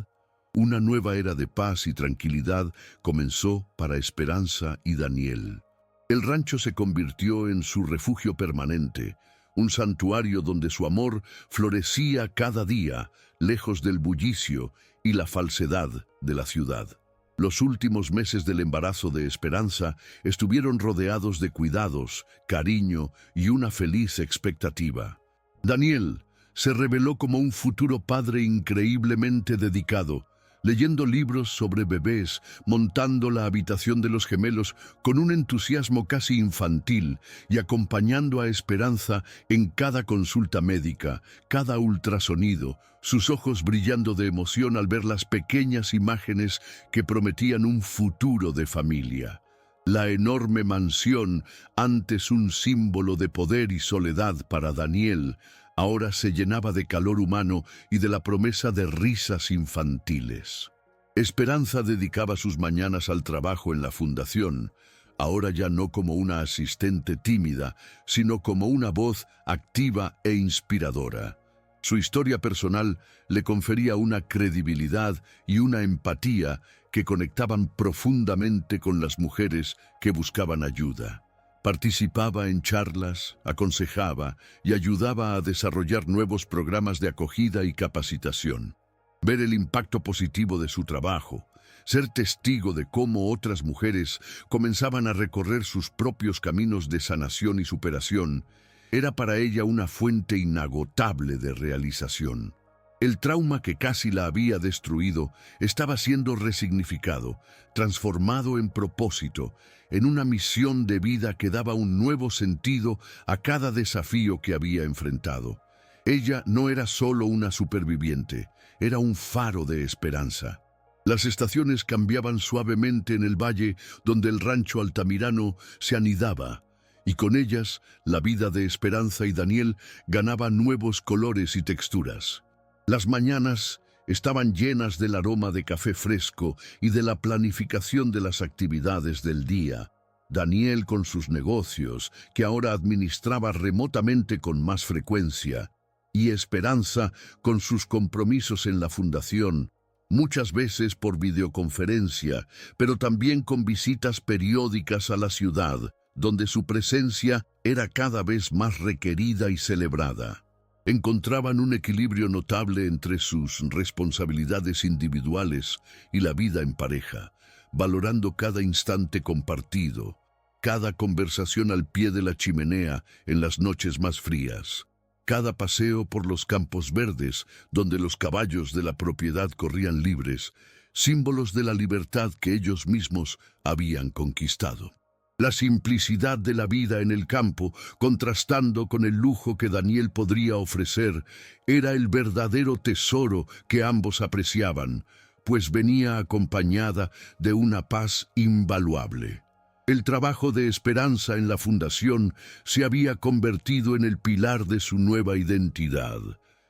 una nueva era de paz y tranquilidad comenzó para Esperanza y Daniel. El rancho se convirtió en su refugio permanente, un santuario donde su amor florecía cada día, lejos del bullicio y la falsedad de la ciudad. Los últimos meses del embarazo de Esperanza estuvieron rodeados de cuidados, cariño y una feliz expectativa. Daniel se reveló como un futuro padre increíblemente dedicado, leyendo libros sobre bebés, montando la habitación de los gemelos con un entusiasmo casi infantil y acompañando a Esperanza en cada consulta médica, cada ultrasonido, sus ojos brillando de emoción al ver las pequeñas imágenes que prometían un futuro de familia. La enorme mansión, antes un símbolo de poder y soledad para Daniel, ahora se llenaba de calor humano y de la promesa de risas infantiles. Esperanza dedicaba sus mañanas al trabajo en la fundación, ahora ya no como una asistente tímida, sino como una voz activa e inspiradora. Su historia personal le confería una credibilidad y una empatía que conectaban profundamente con las mujeres que buscaban ayuda. Participaba en charlas, aconsejaba y ayudaba a desarrollar nuevos programas de acogida y capacitación. Ver el impacto positivo de su trabajo, ser testigo de cómo otras mujeres comenzaban a recorrer sus propios caminos de sanación y superación, era para ella una fuente inagotable de realización. El trauma que casi la había destruido estaba siendo resignificado, transformado en propósito, en una misión de vida que daba un nuevo sentido a cada desafío que había enfrentado. Ella no era solo una superviviente, era un faro de esperanza. Las estaciones cambiaban suavemente en el valle donde el rancho altamirano se anidaba, y con ellas la vida de Esperanza y Daniel ganaba nuevos colores y texturas. Las mañanas estaban llenas del aroma de café fresco y de la planificación de las actividades del día. Daniel con sus negocios, que ahora administraba remotamente con más frecuencia, y Esperanza con sus compromisos en la fundación, muchas veces por videoconferencia, pero también con visitas periódicas a la ciudad, donde su presencia era cada vez más requerida y celebrada. Encontraban un equilibrio notable entre sus responsabilidades individuales y la vida en pareja, valorando cada instante compartido, cada conversación al pie de la chimenea en las noches más frías, cada paseo por los campos verdes donde los caballos de la propiedad corrían libres, símbolos de la libertad que ellos mismos habían conquistado. La simplicidad de la vida en el campo, contrastando con el lujo que Daniel podría ofrecer, era el verdadero tesoro que ambos apreciaban, pues venía acompañada de una paz invaluable. El trabajo de Esperanza en la fundación se había convertido en el pilar de su nueva identidad.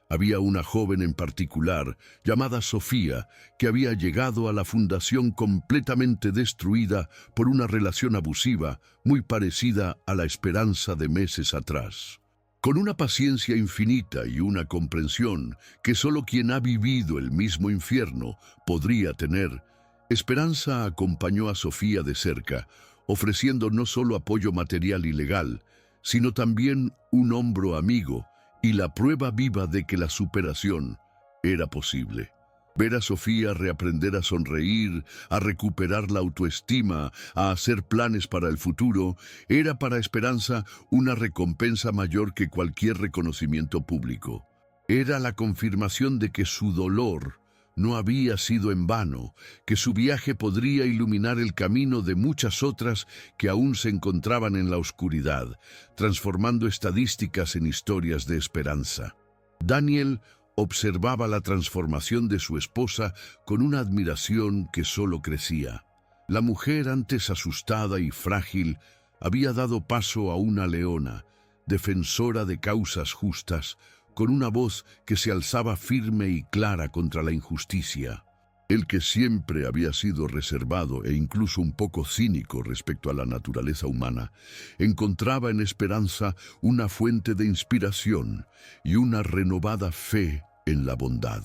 Había una joven en particular, llamada Sofía, que había llegado a la fundación completamente destruida por una relación abusiva muy parecida a la Esperanza de meses atrás. Con una paciencia infinita y una comprensión que solo quien ha vivido el mismo infierno podría tener, Esperanza acompañó a Sofía de cerca, ofreciendo no solo apoyo material y legal, sino también un hombro amigo y la prueba viva de que la superación era posible. Ver a Sofía reaprender a sonreír, a recuperar la autoestima, a hacer planes para el futuro, era para Esperanza una recompensa mayor que cualquier reconocimiento público. Era la confirmación de que su dolor no había sido en vano, que su viaje podría iluminar el camino de muchas otras que aún se encontraban en la oscuridad, transformando estadísticas en historias de esperanza. Daniel observaba la transformación de su esposa con una admiración que solo crecía. La mujer, antes asustada y frágil, había dado paso a una leona, defensora de causas justas, con una voz que se alzaba firme y clara contra la injusticia. El que siempre había sido reservado e incluso un poco cínico respecto a la naturaleza humana, encontraba en Esperanza una fuente de inspiración y una renovada fe en la bondad.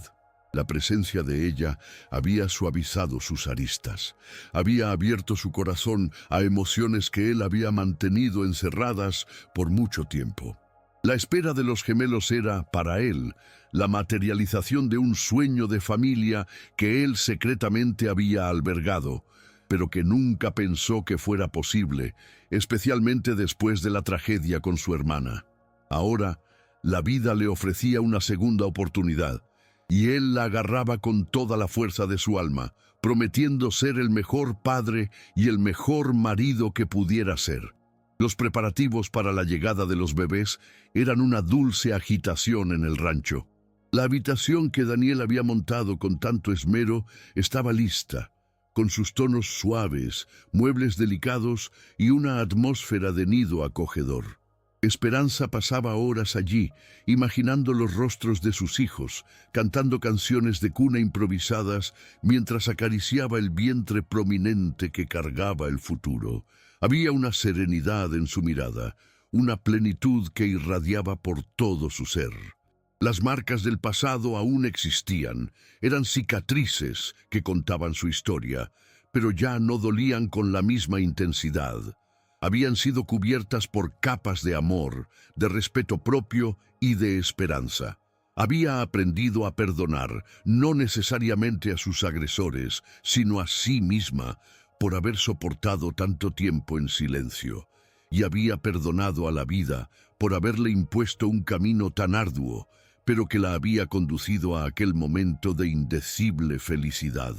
La presencia de ella había suavizado sus aristas, había abierto su corazón a emociones que él había mantenido encerradas por mucho tiempo. La espera de los gemelos era, para él, la materialización de un sueño de familia que él secretamente había albergado, pero que nunca pensó que fuera posible, especialmente después de la tragedia con su hermana. Ahora, la vida le ofrecía una segunda oportunidad, y él la agarraba con toda la fuerza de su alma, prometiendo ser el mejor padre y el mejor marido que pudiera ser. Los preparativos para la llegada de los bebés eran una dulce agitación en el rancho. La habitación que Daniel había montado con tanto esmero estaba lista, con sus tonos suaves, muebles delicados y una atmósfera de nido acogedor. Esperanza pasaba horas allí, imaginando los rostros de sus hijos, cantando canciones de cuna improvisadas mientras acariciaba el vientre prominente que cargaba el futuro. Había una serenidad en su mirada, una plenitud que irradiaba por todo su ser. Las marcas del pasado aún existían, eran cicatrices que contaban su historia, pero ya no dolían con la misma intensidad. Habían sido cubiertas por capas de amor, de respeto propio y de esperanza. Había aprendido a perdonar, no necesariamente a sus agresores, sino a sí misma, por haber soportado tanto tiempo en silencio. Y había perdonado a la vida por haberle impuesto un camino tan arduo, pero que la había conducido a aquel momento de indecible felicidad.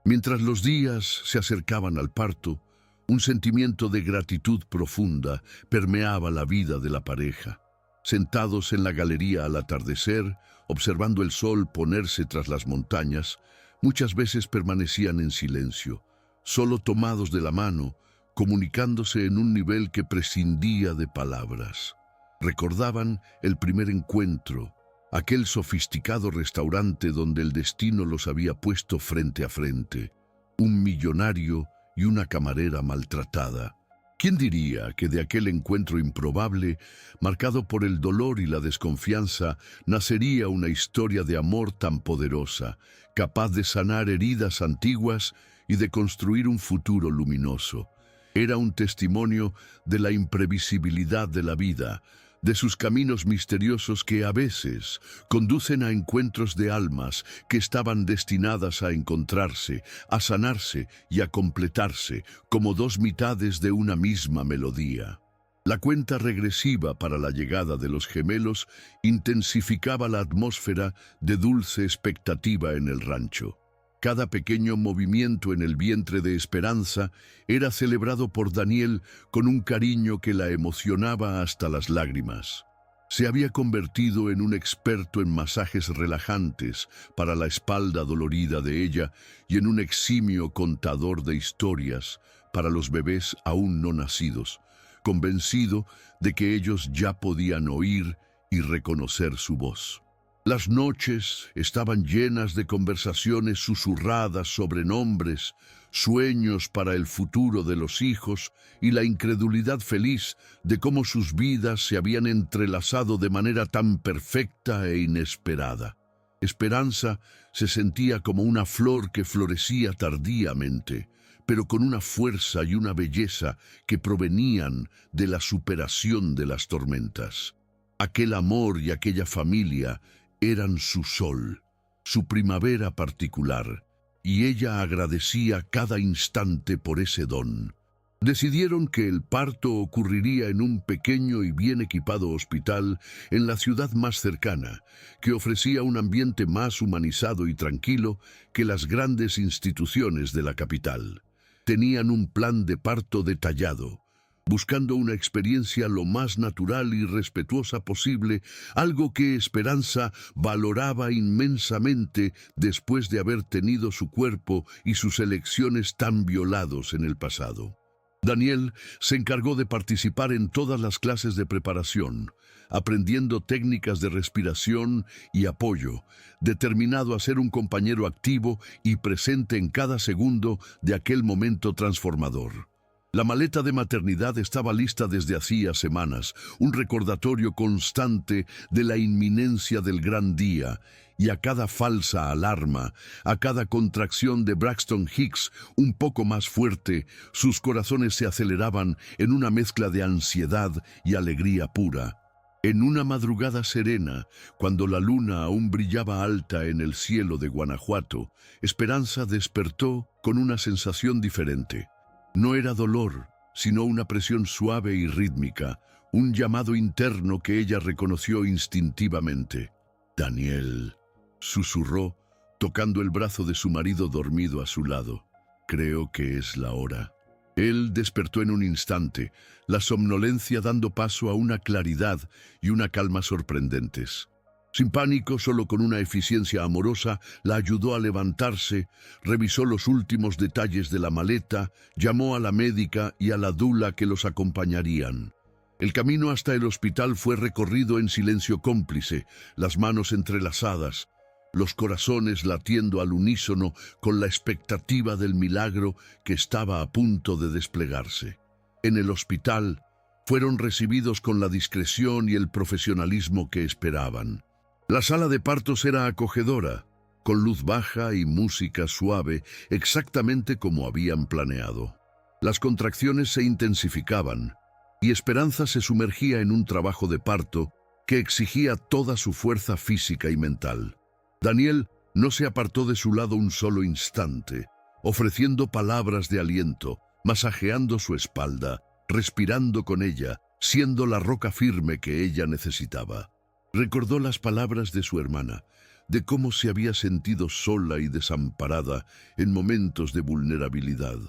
Mientras los días se acercaban al parto, un sentimiento de gratitud profunda permeaba la vida de la pareja. Sentados en la galería al atardecer, observando el sol ponerse tras las montañas, muchas veces permanecían en silencio, solo tomados de la mano, comunicándose en un nivel que prescindía de palabras. Recordaban el primer encuentro, aquel sofisticado restaurante donde el destino los había puesto frente a frente, un millonario y una camarera maltratada. ¿Quién diría que de aquel encuentro improbable, marcado por el dolor y la desconfianza, nacería una historia de amor tan poderosa, capaz de sanar heridas antiguas y de construir un futuro luminoso? Era un testimonio de la imprevisibilidad de la vida, de sus caminos misteriosos que a veces conducen a encuentros de almas que estaban destinadas a encontrarse, a sanarse y a completarse como dos mitades de una misma melodía. La cuenta regresiva para la llegada de los gemelos intensificaba la atmósfera de dulce expectativa en el rancho. Cada pequeño movimiento en el vientre de Esperanza era celebrado por Daniel con un cariño que la emocionaba hasta las lágrimas. Se había convertido en un experto en masajes relajantes para la espalda dolorida de ella y en un eximio contador de historias para los bebés aún no nacidos, convencido de que ellos ya podían oír y reconocer su voz. Las noches estaban llenas de conversaciones susurradas sobre nombres, sueños para el futuro de los hijos y la incredulidad feliz de cómo sus vidas se habían entrelazado de manera tan perfecta e inesperada. Esperanza se sentía como una flor que florecía tardíamente, pero con una fuerza y una belleza que provenían de la superación de las tormentas. Aquel amor y aquella familia eran su sol, su primavera particular, y ella agradecía cada instante por ese don. Decidieron que el parto ocurriría en un pequeño y bien equipado hospital en la ciudad más cercana, que ofrecía un ambiente más humanizado y tranquilo que las grandes instituciones de la capital. Tenían un plan de parto detallado, buscando una experiencia lo más natural y respetuosa posible, algo que Esperanza valoraba inmensamente después de haber tenido su cuerpo y sus elecciones tan violados en el pasado. Daniel se encargó de participar en todas las clases de preparación, aprendiendo técnicas de respiración y apoyo, determinado a ser un compañero activo y presente en cada segundo de aquel momento transformador. La maleta de maternidad estaba lista desde hacía semanas, un recordatorio constante de la inminencia del gran día, y a cada falsa alarma, a cada contracción de Braxton Hicks un poco más fuerte, sus corazones se aceleraban en una mezcla de ansiedad y alegría pura. En una madrugada serena, cuando la luna aún brillaba alta en el cielo de Guanajuato, Esperanza despertó con una sensación diferente. No era dolor, sino una presión suave y rítmica, un llamado interno que ella reconoció instintivamente. «Daniel», susurró, tocando el brazo de su marido dormido a su lado. «Creo que es la hora». Él despertó en un instante, la somnolencia dando paso a una claridad y una calma sorprendentes. Sin pánico, solo con una eficiencia amorosa, la ayudó a levantarse, revisó los últimos detalles de la maleta, llamó a la médica y a la dula que los acompañarían. El camino hasta el hospital fue recorrido en silencio cómplice, las manos entrelazadas, los corazones latiendo al unísono con la expectativa del milagro que estaba a punto de desplegarse. En el hospital fueron recibidos con la discreción y el profesionalismo que esperaban. La sala de partos era acogedora, con luz baja y música suave, exactamente como habían planeado. Las contracciones se intensificaban, y Esperanza se sumergía en un trabajo de parto que exigía toda su fuerza física y mental. Daniel no se apartó de su lado un solo instante, ofreciendo palabras de aliento, masajeando su espalda, respirando con ella, siendo la roca firme que ella necesitaba. Recordó las palabras de su hermana, de cómo se había sentido sola y desamparada en momentos de vulnerabilidad.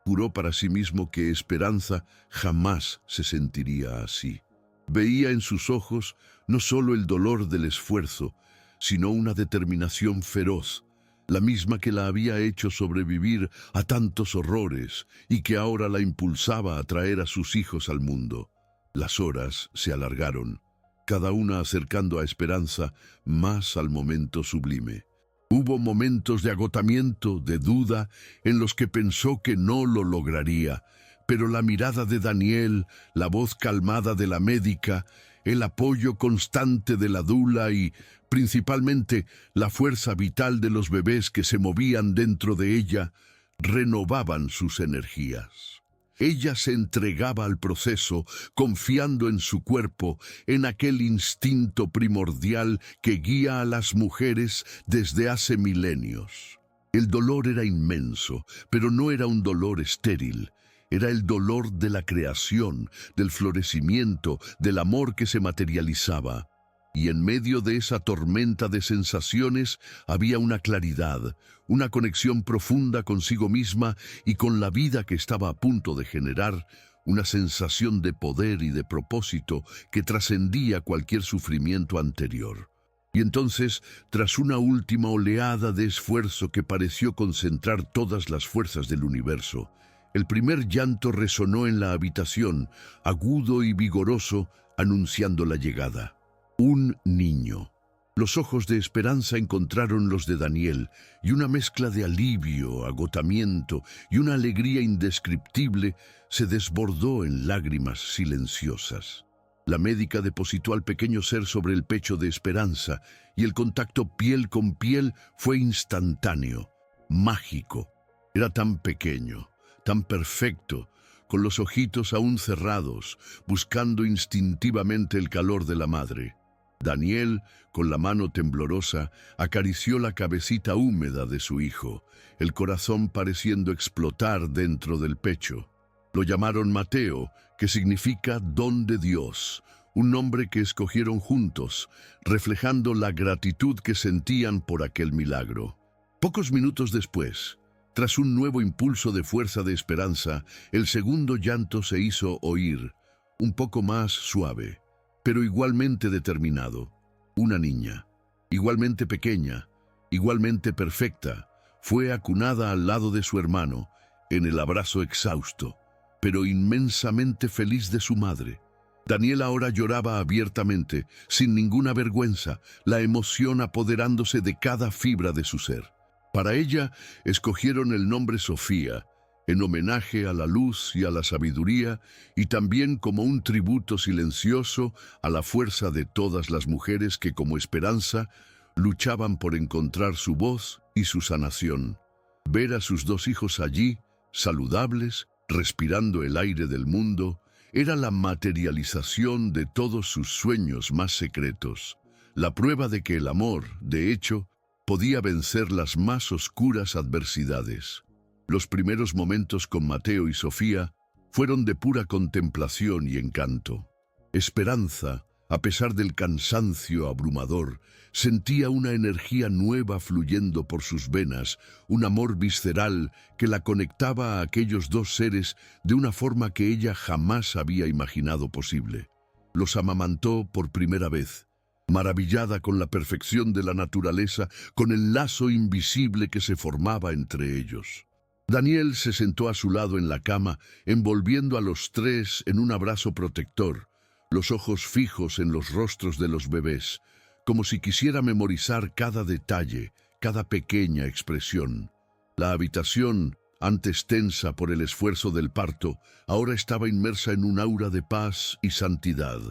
Juró para sí mismo que Esperanza jamás se sentiría así. Veía en sus ojos no solo el dolor del esfuerzo, sino una determinación feroz, la misma que la había hecho sobrevivir a tantos horrores y que ahora la impulsaba a traer a sus hijos al mundo. Las horas se alargaron, cada una acercando a Esperanza más al momento sublime. Hubo momentos de agotamiento, de duda, en los que pensó que no lo lograría, pero la mirada de Daniel, la voz calmada de la médica, el apoyo constante de la dula y, principalmente, la fuerza vital de los bebés que se movían dentro de ella, renovaban sus energías. Ella se entregaba al proceso, confiando en su cuerpo, en aquel instinto primordial que guía a las mujeres desde hace milenios. El dolor era inmenso, pero no era un dolor estéril. Era el dolor de la creación, del florecimiento, del amor que se materializaba. Y en medio de esa tormenta de sensaciones había una claridad, una conexión profunda consigo misma y con la vida que estaba a punto de generar, una sensación de poder y de propósito que trascendía cualquier sufrimiento anterior. Y entonces, tras una última oleada de esfuerzo que pareció concentrar todas las fuerzas del universo, el primer llanto resonó en la habitación, agudo y vigoroso, anunciando la llegada. Un niño. Los ojos de Esperanza encontraron los de Daniel, y una mezcla de alivio, agotamiento y una alegría indescriptible se desbordó en lágrimas silenciosas. La médica depositó al pequeño ser sobre el pecho de Esperanza, y el contacto piel con piel fue instantáneo, mágico. Era tan pequeño, tan perfecto, con los ojitos aún cerrados, buscando instintivamente el calor de la madre. Daniel, con la mano temblorosa, acarició la cabecita húmeda de su hijo, el corazón pareciendo explotar dentro del pecho. Lo llamaron Mateo, que significa don de Dios, un nombre que escogieron juntos, reflejando la gratitud que sentían por aquel milagro. Pocos minutos después, tras un nuevo impulso de fuerza de Esperanza, el segundo llanto se hizo oír, un poco más suave, pero igualmente determinado. Una niña, igualmente pequeña, igualmente perfecta, fue acunada al lado de su hermano, en el abrazo exhausto, pero inmensamente feliz de su madre. Daniel ahora lloraba abiertamente, sin ninguna vergüenza, la emoción apoderándose de cada fibra de su ser. Para ella, escogieron el nombre Sofía, en homenaje a la luz y a la sabiduría, y también como un tributo silencioso a la fuerza de todas las mujeres que, como Esperanza, luchaban por encontrar su voz y su sanación. Ver a sus dos hijos allí, saludables, respirando el aire del mundo, era la materialización de todos sus sueños más secretos, la prueba de que el amor, de hecho, podía vencer las más oscuras adversidades. Los primeros momentos con Mateo y Sofía fueron de pura contemplación y encanto. Esperanza, a pesar del cansancio abrumador, sentía una energía nueva fluyendo por sus venas, un amor visceral que la conectaba a aquellos dos seres de una forma que ella jamás había imaginado posible. Los amamantó por primera vez, maravillada con la perfección de la naturaleza, con el lazo invisible que se formaba entre ellos. Daniel se sentó a su lado en la cama, envolviendo a los tres en un abrazo protector, los ojos fijos en los rostros de los bebés, como si quisiera memorizar cada detalle, cada pequeña expresión. La habitación, antes tensa por el esfuerzo del parto, ahora estaba inmersa en un aura de paz y santidad.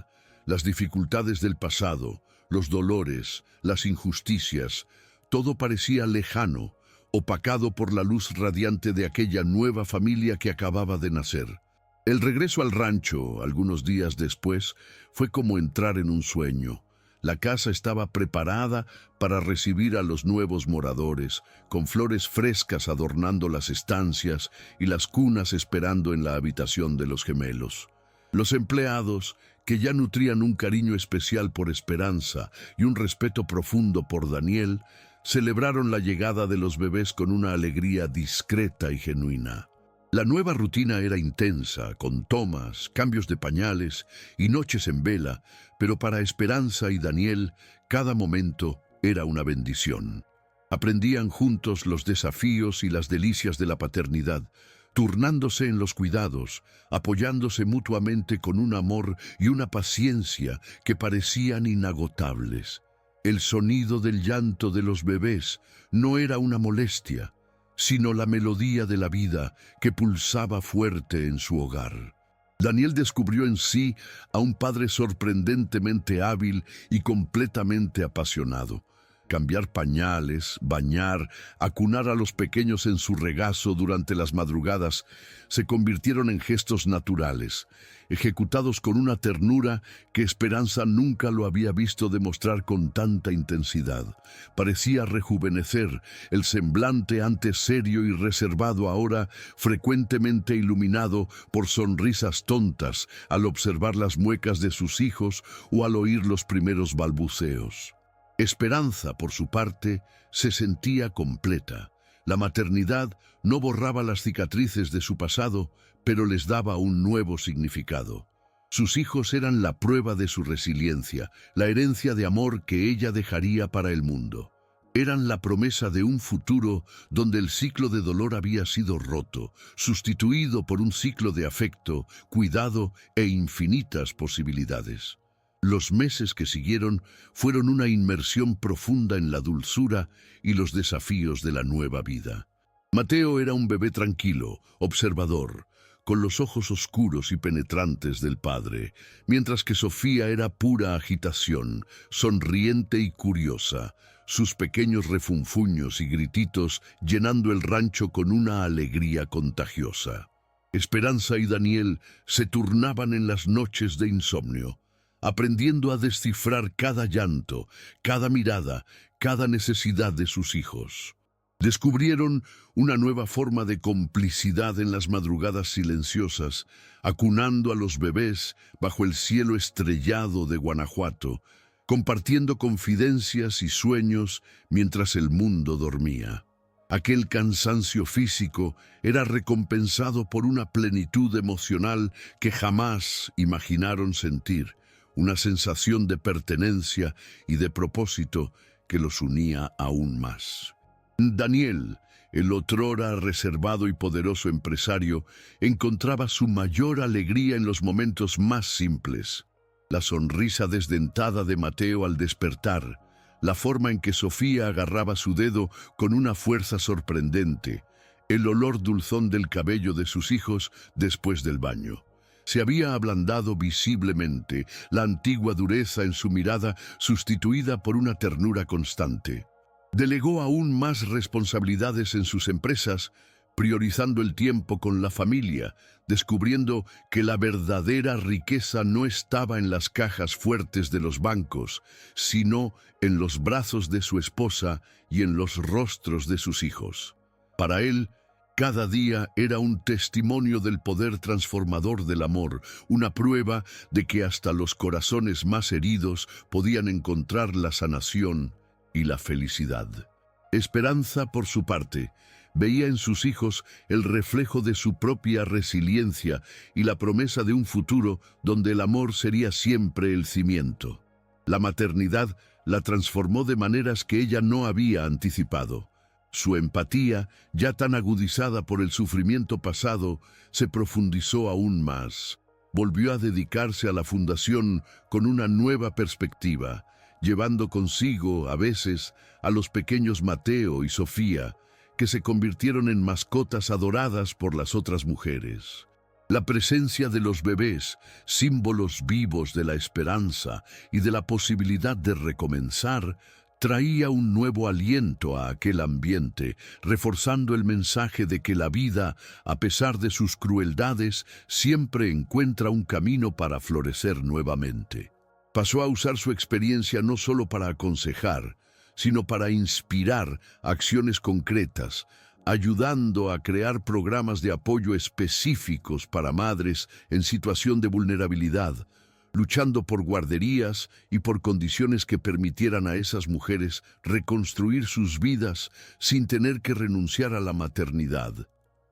Las dificultades del pasado, los dolores, las injusticias, todo parecía lejano, opacado por la luz radiante de aquella nueva familia que acababa de nacer. El regreso al rancho, algunos días después, fue como entrar en un sueño. La casa estaba preparada para recibir a los nuevos moradores, con flores frescas adornando las estancias y las cunas esperando en la habitación de los gemelos. Los empleados, que ya nutrían un cariño especial por Esperanza y un respeto profundo por Daniel, celebraron la llegada de los bebés con una alegría discreta y genuina. La nueva rutina era intensa, con tomas, cambios de pañales y noches en vela, pero para Esperanza y Daniel, cada momento era una bendición. Aprendían juntos los desafíos y las delicias de la paternidad, turnándose en los cuidados, apoyándose mutuamente con un amor y una paciencia que parecían inagotables. El sonido del llanto de los bebés no era una molestia, sino la melodía de la vida que pulsaba fuerte en su hogar. Daniel descubrió en sí a un padre sorprendentemente hábil y completamente apasionado. Cambiar pañales, bañar, acunar a los pequeños en su regazo durante las madrugadas se convirtieron en gestos naturales, ejecutados con una ternura que Esperanza nunca lo había visto demostrar con tanta intensidad. Parecía rejuvenecer, el semblante antes serio y reservado ahora frecuentemente iluminado por sonrisas tontas al observar las muecas de sus hijos o al oír los primeros balbuceos. Esperanza, por su parte, se sentía completa. La maternidad no borraba las cicatrices de su pasado, pero les daba un nuevo significado. Sus hijos eran la prueba de su resiliencia, la herencia de amor que ella dejaría para el mundo. Eran la promesa de un futuro donde el ciclo de dolor había sido roto, sustituido por un ciclo de afecto, cuidado e infinitas posibilidades. Los meses que siguieron fueron una inmersión profunda en la dulzura y los desafíos de la nueva vida. Mateo era un bebé tranquilo, observador, con los ojos oscuros y penetrantes del padre, mientras que Sofía era pura agitación, sonriente y curiosa, sus pequeños refunfuños y grititos llenando el rancho con una alegría contagiosa. Esperanza y Daniel se turnaban en las noches de insomnio, aprendiendo a descifrar cada llanto, cada mirada, cada necesidad de sus hijos. Descubrieron una nueva forma de complicidad en las madrugadas silenciosas, acunando a los bebés bajo el cielo estrellado de Guanajuato, compartiendo confidencias y sueños mientras el mundo dormía. Aquel cansancio físico era recompensado por una plenitud emocional que jamás imaginaron sentir, una sensación de pertenencia y de propósito que los unía aún más. Daniel, el otrora reservado y poderoso empresario, encontraba su mayor alegría en los momentos más simples. La sonrisa desdentada de Mateo al despertar, la forma en que Sofía agarraba su dedo con una fuerza sorprendente, el olor dulzón del cabello de sus hijos después del baño. Se había ablandado visiblemente, la antigua dureza en su mirada sustituida por una ternura constante. Delegó aún más responsabilidades en sus empresas, priorizando el tiempo con la familia, descubriendo que la verdadera riqueza no estaba en las cajas fuertes de los bancos, sino en los brazos de su esposa y en los rostros de sus hijos. Para él, cada día era un testimonio del poder transformador del amor, una prueba de que hasta los corazones más heridos podían encontrar la sanación y la felicidad. Esperanza, por su parte, veía en sus hijos el reflejo de su propia resiliencia y la promesa de un futuro donde el amor sería siempre el cimiento. La maternidad la transformó de maneras que ella no había anticipado. Su empatía, ya tan agudizada por el sufrimiento pasado, se profundizó aún más. Volvió a dedicarse a la fundación con una nueva perspectiva, llevando consigo, a veces, a los pequeños Mateo y Sofía, que se convirtieron en mascotas adoradas por las otras mujeres. La presencia de los bebés, símbolos vivos de la esperanza y de la posibilidad de recomenzar, traía un nuevo aliento a aquel ambiente, reforzando el mensaje de que la vida, a pesar de sus crueldades, siempre encuentra un camino para florecer nuevamente. Pasó a usar su experiencia no solo para aconsejar, sino para inspirar acciones concretas, ayudando a crear programas de apoyo específicos para madres en situación de vulnerabilidad, luchando por guarderías y por condiciones que permitieran a esas mujeres reconstruir sus vidas sin tener que renunciar a la maternidad.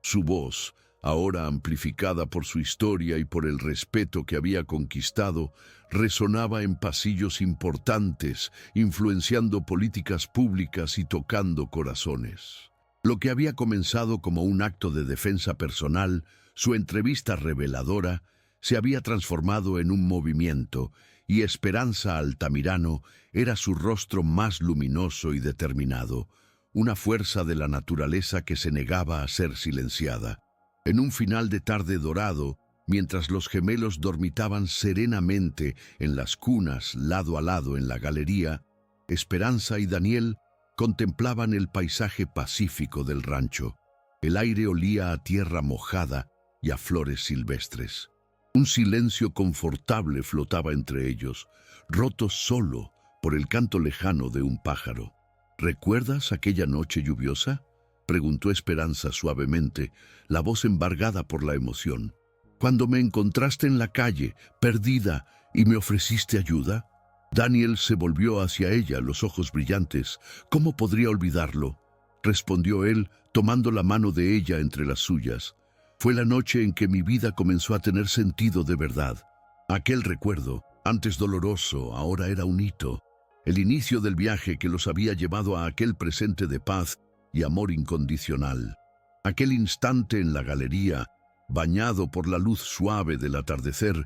Su voz, ahora amplificada por su historia y por el respeto que había conquistado, resonaba en pasillos importantes, influenciando políticas públicas y tocando corazones. Lo que había comenzado como un acto de defensa personal, su entrevista reveladora, se había transformado en un movimiento, y Esperanza Altamirano era su rostro más luminoso y determinado, una fuerza de la naturaleza que se negaba a ser silenciada. En un final de tarde dorado, mientras los gemelos dormitaban serenamente en las cunas lado a lado en la galería, Esperanza y Daniel contemplaban el paisaje pacífico del rancho. El aire olía a tierra mojada y a flores silvestres. Un silencio confortable flotaba entre ellos, roto solo por el canto lejano de un pájaro. ¿Recuerdas aquella noche lluviosa?, preguntó Esperanza suavemente, la voz embargada por la emoción. «Cuando me encontraste en la calle, perdida, y me ofreciste ayuda». Daniel se volvió hacia ella, los ojos brillantes. «¿Cómo podría olvidarlo?», respondió él, tomando la mano de ella entre las suyas. «Fue la noche en que mi vida comenzó a tener sentido de verdad. Aquel recuerdo, antes doloroso, ahora era un hito. El inicio del viaje que los había llevado a aquel presente de paz y amor incondicional. Aquel instante en la galería, bañado por la luz suave del atardecer,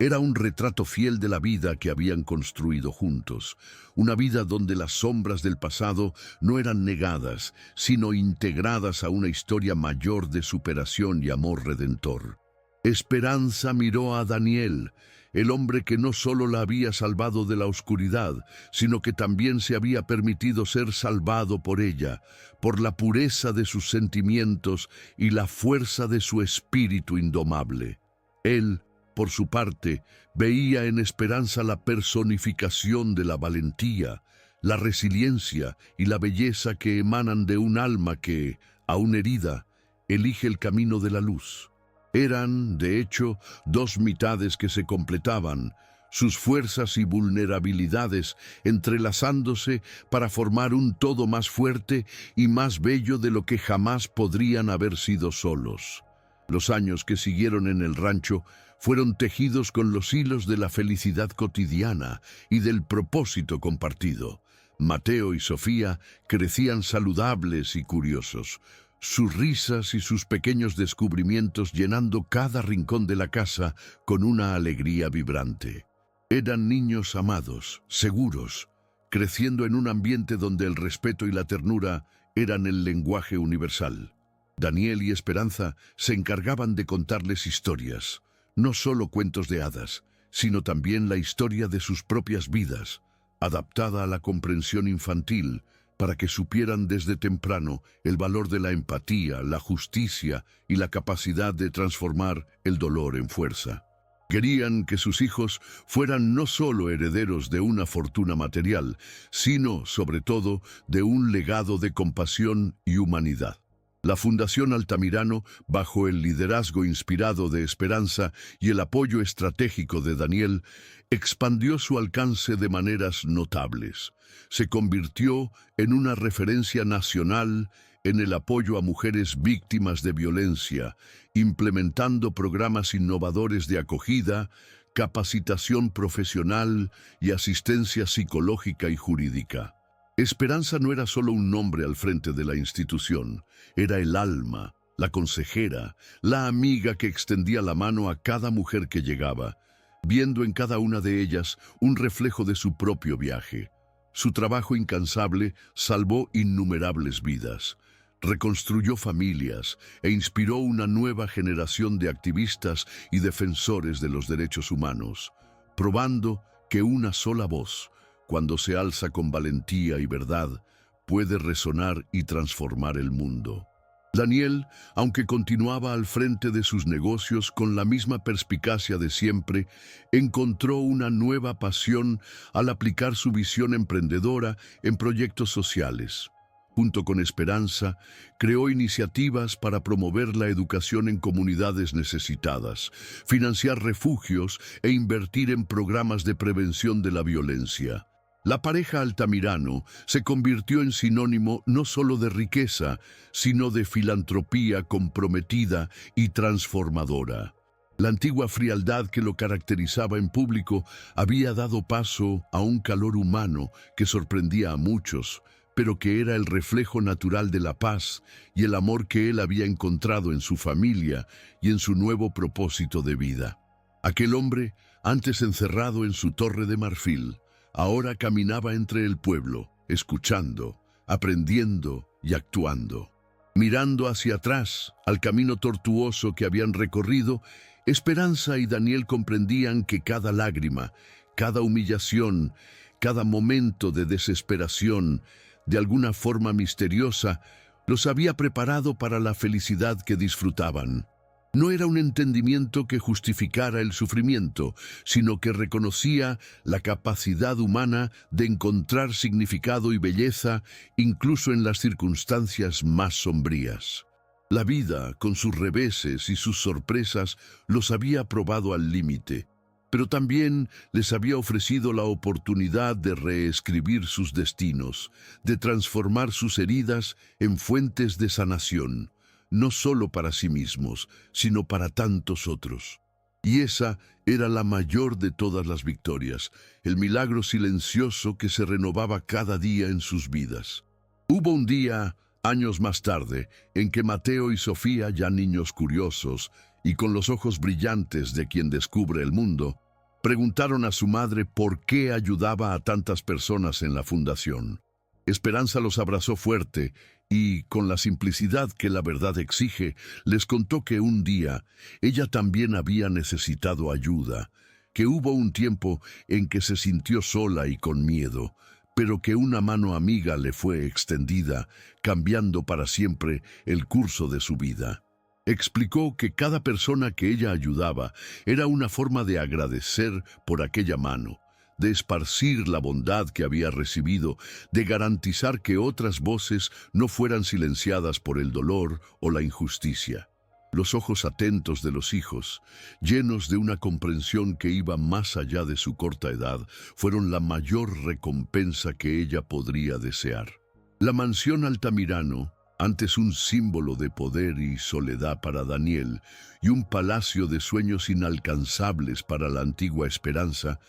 era un retrato fiel de la vida que habían construido juntos, una vida donde las sombras del pasado no eran negadas, sino integradas a una historia mayor de superación y amor redentor. Esperanza miró a Daniel, el hombre que no solo la había salvado de la oscuridad, sino que también se había permitido ser salvado por ella, por la pureza de sus sentimientos y la fuerza de su espíritu indomable. Él, por su parte, veía en Esperanza la personificación de la valentía, la resiliencia y la belleza que emanan de un alma que, aún herida, elige el camino de la luz. Eran, de hecho, dos mitades que se completaban, sus fuerzas y vulnerabilidades entrelazándose para formar un todo más fuerte y más bello de lo que jamás podrían haber sido solos. Los años que siguieron en el rancho fueron tejidos con los hilos de la felicidad cotidiana y del propósito compartido. Mateo y Sofía crecían saludables y curiosos, sus risas y sus pequeños descubrimientos llenando cada rincón de la casa con una alegría vibrante. Eran niños amados, seguros, creciendo en un ambiente donde el respeto y la ternura eran el lenguaje universal. Daniel y Esperanza se encargaban de contarles historias, no solo cuentos de hadas, sino también la historia de sus propias vidas, adaptada a la comprensión infantil, para que supieran desde temprano el valor de la empatía, la justicia y la capacidad de transformar el dolor en fuerza. Querían que sus hijos fueran no solo herederos de una fortuna material, sino, sobre todo, de un legado de compasión y humanidad. La Fundación Altamirano, bajo el liderazgo inspirado de Esperanza y el apoyo estratégico de Daniel, expandió su alcance de maneras notables. Se convirtió en una referencia nacional en el apoyo a mujeres víctimas de violencia, implementando programas innovadores de acogida, capacitación profesional y asistencia psicológica y jurídica. Esperanza no era solo un nombre al frente de la institución, era el alma, la consejera, la amiga que extendía la mano a cada mujer que llegaba, viendo en cada una de ellas un reflejo de su propio viaje. Su trabajo incansable salvó innumerables vidas. reconstruyó familias e inspiró una nueva generación de activistas y defensores de los derechos humanos, probando que una sola voz, cuando se alza con valentía y verdad, puede resonar y transformar el mundo. Daniel, aunque continuaba al frente de sus negocios con la misma perspicacia de siempre, encontró una nueva pasión al aplicar su visión emprendedora en proyectos sociales. Junto con Esperanza, creó iniciativas para promover la educación en comunidades necesitadas, financiar refugios e invertir en programas de prevención de la violencia. La pareja Altamirano se convirtió en sinónimo no solo de riqueza, sino de filantropía comprometida y transformadora. La antigua frialdad que lo caracterizaba en público había dado paso a un calor humano que sorprendía a muchos, pero que era el reflejo natural de la paz y el amor que él había encontrado en su familia y en su nuevo propósito de vida. Aquel hombre, antes encerrado en su torre de marfil, ahora caminaba entre el pueblo, escuchando, aprendiendo y actuando. Mirando hacia atrás, al camino tortuoso que habían recorrido, Esperanza y Daniel comprendían que cada lágrima, cada humillación, cada momento de desesperación, de alguna forma misteriosa, los había preparado para la felicidad que disfrutaban. No era un entendimiento que justificara el sufrimiento, sino que reconocía la capacidad humana de encontrar significado y belleza incluso en las circunstancias más sombrías. La vida, con sus reveses y sus sorpresas, los había probado al límite, pero también les había ofrecido la oportunidad de reescribir sus destinos, de transformar sus heridas en fuentes de sanación, no solo para sí mismos, sino para tantos otros. Y esa era la mayor de todas las victorias, el milagro silencioso que se renovaba cada día en sus vidas. Hubo un día, años más tarde, en que Mateo y Sofía, ya niños curiosos y con los ojos brillantes de quien descubre el mundo, preguntaron a su madre por qué ayudaba a tantas personas en la fundación. Esperanza los abrazó fuerte y, con la simplicidad que la verdad exige, les contó que un día ella también había necesitado ayuda, que hubo un tiempo en que se sintió sola y con miedo, pero que una mano amiga le fue extendida, cambiando para siempre el curso de su vida. Explicó que cada persona que ella ayudaba era una forma de agradecer por aquella mano, de esparcir la bondad que había recibido, de garantizar que otras voces no fueran silenciadas por el dolor o la injusticia. Los ojos atentos de los hijos, llenos de una comprensión que iba más allá de su corta edad, fueron la mayor recompensa que ella podría desear. La mansión Altamirano, antes un símbolo de poder y soledad para Daniel y un palacio de sueños inalcanzables para la antigua Esperanza,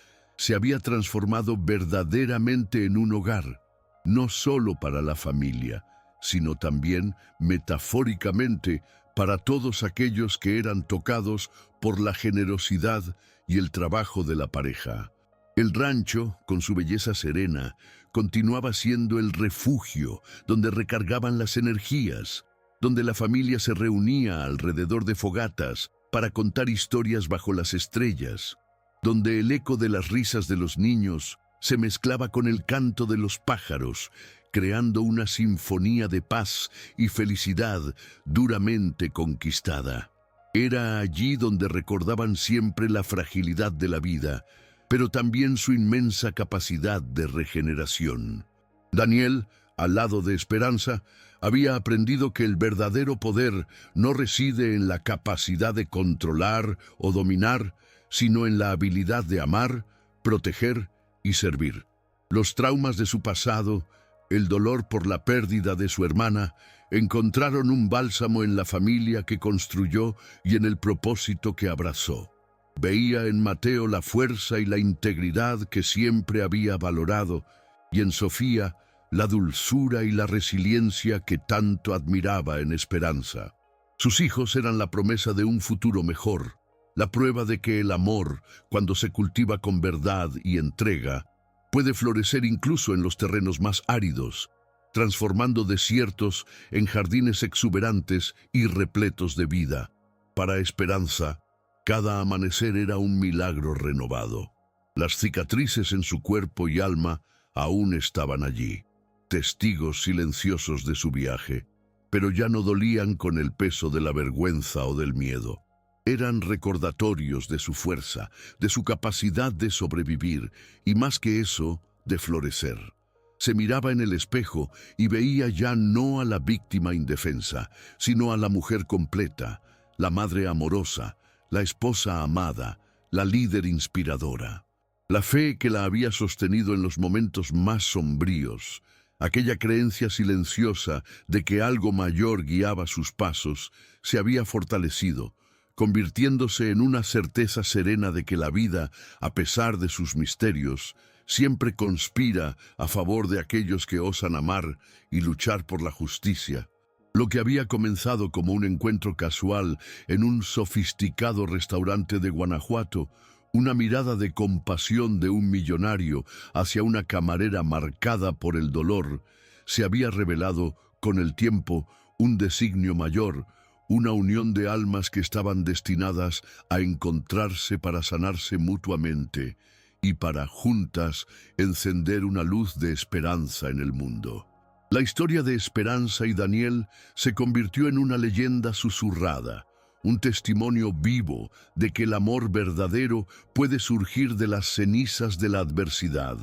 se había transformado verdaderamente en un hogar, no solo para la familia, sino también, metafóricamente, para todos aquellos que eran tocados por la generosidad y el trabajo de la pareja. El rancho, con su belleza serena, continuaba siendo el refugio donde recargaban las energías, donde la familia se reunía alrededor de fogatas para contar historias bajo las estrellas, donde el eco de las risas de los niños se mezclaba con el canto de los pájaros, creando una sinfonía de paz y felicidad duramente conquistada. Era allí donde recordaban siempre la fragilidad de la vida, pero también su inmensa capacidad de regeneración. Daniel, al lado de Esperanza, había aprendido que el verdadero poder no reside en la capacidad de controlar o dominar, sino en la habilidad de amar, proteger y servir. Los traumas de su pasado, el dolor por la pérdida de su hermana, encontraron un bálsamo en la familia que construyó y en el propósito que abrazó. Veía en Mateo la fuerza y la integridad que siempre había valorado, y en Sofía la dulzura y la resiliencia que tanto admiraba en Esperanza. Sus hijos eran la promesa de un futuro mejor, la prueba de que el amor, cuando se cultiva con verdad y entrega, puede florecer incluso en los terrenos más áridos, transformando desiertos en jardines exuberantes y repletos de vida. Para Esperanza, cada amanecer era un milagro renovado. Las cicatrices en su cuerpo y alma aún estaban allí, testigos silenciosos de su viaje, pero ya no dolían con el peso de la vergüenza o del miedo. Eran recordatorios de su fuerza, de su capacidad de sobrevivir y, más que eso, de florecer. Se miraba en el espejo y veía ya no a la víctima indefensa, sino a la mujer completa, la madre amorosa, la esposa amada, la líder inspiradora. La fe que la había sostenido en los momentos más sombríos, aquella creencia silenciosa de que algo mayor guiaba sus pasos, se había fortalecido, convirtiéndose en una certeza serena de que la vida, a pesar de sus misterios, siempre conspira a favor de aquellos que osan amar y luchar por la justicia. Lo que había comenzado como un encuentro casual en un sofisticado restaurante de Guanajuato, una mirada de compasión de un millonario hacia una camarera marcada por el dolor, se había revelado con el tiempo un designio mayor, una unión de almas que estaban destinadas a encontrarse para sanarse mutuamente y para, juntas, encender una luz de esperanza en el mundo. La historia de Esperanza y Daniel se convirtió en una leyenda susurrada, un testimonio vivo de que el amor verdadero puede surgir de las cenizas de la adversidad,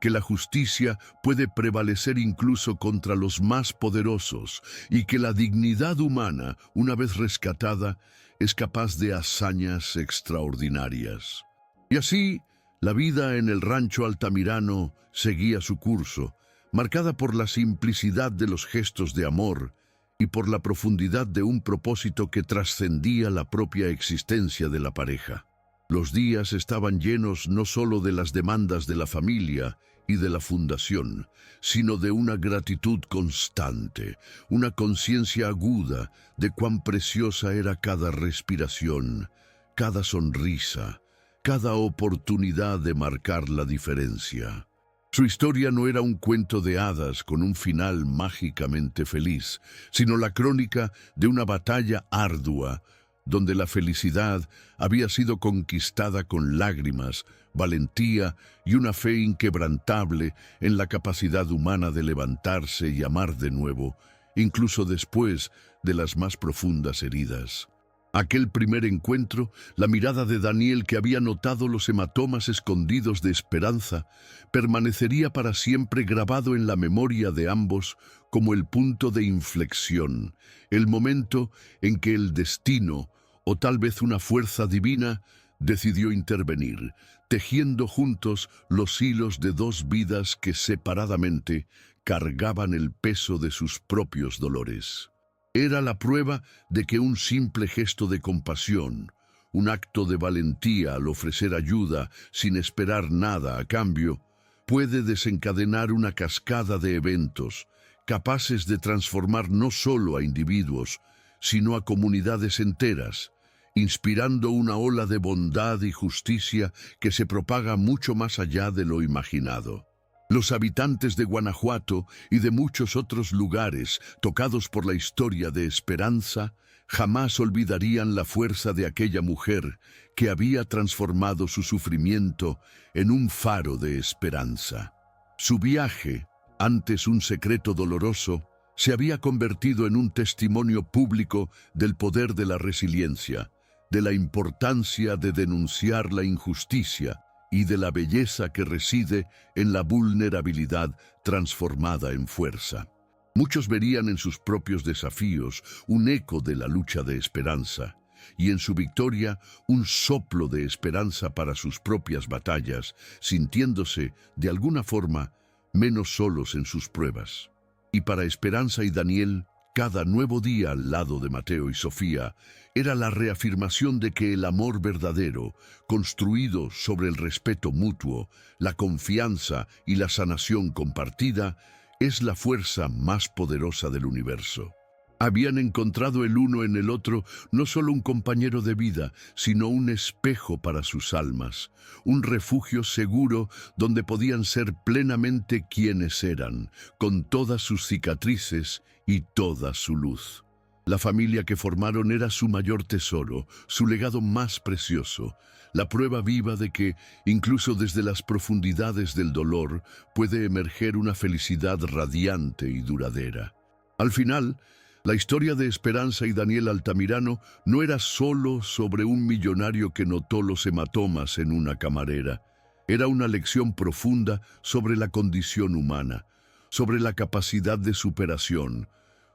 que la justicia puede prevalecer incluso contra los más poderosos y que la dignidad humana, una vez rescatada, es capaz de hazañas extraordinarias. Y así, la vida en el rancho Altamirano seguía su curso, marcada por la simplicidad de los gestos de amor y por la profundidad de un propósito que trascendía la propia existencia de la pareja. Los días estaban llenos no solo de las demandas de la familia y de la fundación, sino de una gratitud constante, una conciencia aguda de cuán preciosa era cada respiración, cada sonrisa, cada oportunidad de marcar la diferencia. Su historia no era un cuento de hadas con un final mágicamente feliz, sino la crónica de una batalla ardua, donde la felicidad había sido conquistada con lágrimas, valentía y una fe inquebrantable en la capacidad humana de levantarse y amar de nuevo, incluso después de las más profundas heridas. Aquel primer encuentro, la mirada de Daniel que había notado los hematomas escondidos de Esperanza, permanecería para siempre grabado en la memoria de ambos como el punto de inflexión, el momento en que el destino, o tal vez una fuerza divina, decidió intervenir, tejiendo juntos los hilos de dos vidas que separadamente cargaban el peso de sus propios dolores. Era la prueba de que un simple gesto de compasión, un acto de valentía al ofrecer ayuda sin esperar nada a cambio, puede desencadenar una cascada de eventos capaces de transformar no solo a individuos, sino a comunidades enteras, inspirando una ola de bondad y justicia que se propaga mucho más allá de lo imaginado. Los habitantes de Guanajuato y de muchos otros lugares tocados por la historia de Esperanza jamás olvidarían la fuerza de aquella mujer que había transformado su sufrimiento en un faro de esperanza. Su viaje, antes un secreto doloroso, se había convertido en un testimonio público del poder de la resiliencia, de la importancia de denunciar la injusticia y de la belleza que reside en la vulnerabilidad transformada en fuerza. Muchos verían en sus propios desafíos un eco de la lucha de Esperanza, y en su victoria un soplo de esperanza para sus propias batallas, sintiéndose, de alguna forma, menos solos en sus pruebas. Y para Esperanza y Daniel, cada nuevo día al lado de Mateo y Sofía era la reafirmación de que el amor verdadero, construido sobre el respeto mutuo, la confianza y la sanación compartida, es la fuerza más poderosa del universo. Habían encontrado el uno en el otro no solo un compañero de vida, sino un espejo para sus almas, un refugio seguro donde podían ser plenamente quienes eran, con todas sus cicatrices y toda su luz. La familia que formaron era su mayor tesoro, su legado más precioso, la prueba viva de que, incluso desde las profundidades del dolor, puede emerger una felicidad radiante y duradera. Al final, la historia de Esperanza y Daniel Altamirano no era solo sobre un millonario que notó los hematomas en una camarera. Era una lección profunda sobre la condición humana, sobre la capacidad de superación,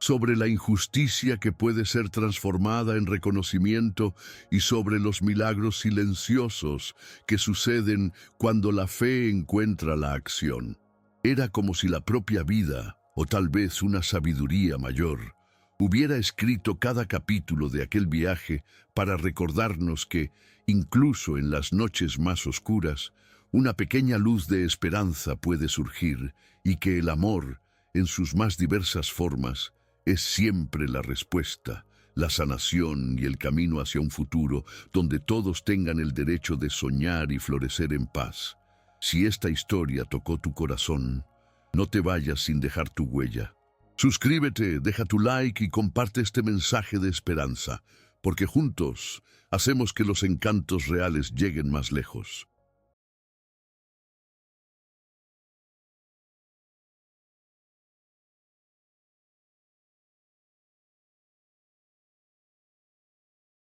sobre la injusticia que puede ser transformada en reconocimiento y sobre los milagros silenciosos que suceden cuando la fe encuentra la acción. Era como si la propia vida, o tal vez una sabiduría mayor, hubiera escrito cada capítulo de aquel viaje para recordarnos que, incluso en las noches más oscuras, una pequeña luz de esperanza puede surgir y que el amor, en sus más diversas formas, es siempre la respuesta, la sanación y el camino hacia un futuro donde todos tengan el derecho de soñar y florecer en paz. Si esta historia tocó tu corazón, no te vayas sin dejar tu huella. Suscríbete, deja tu like y comparte este mensaje de esperanza, porque juntos hacemos que los encantos reales lleguen más lejos.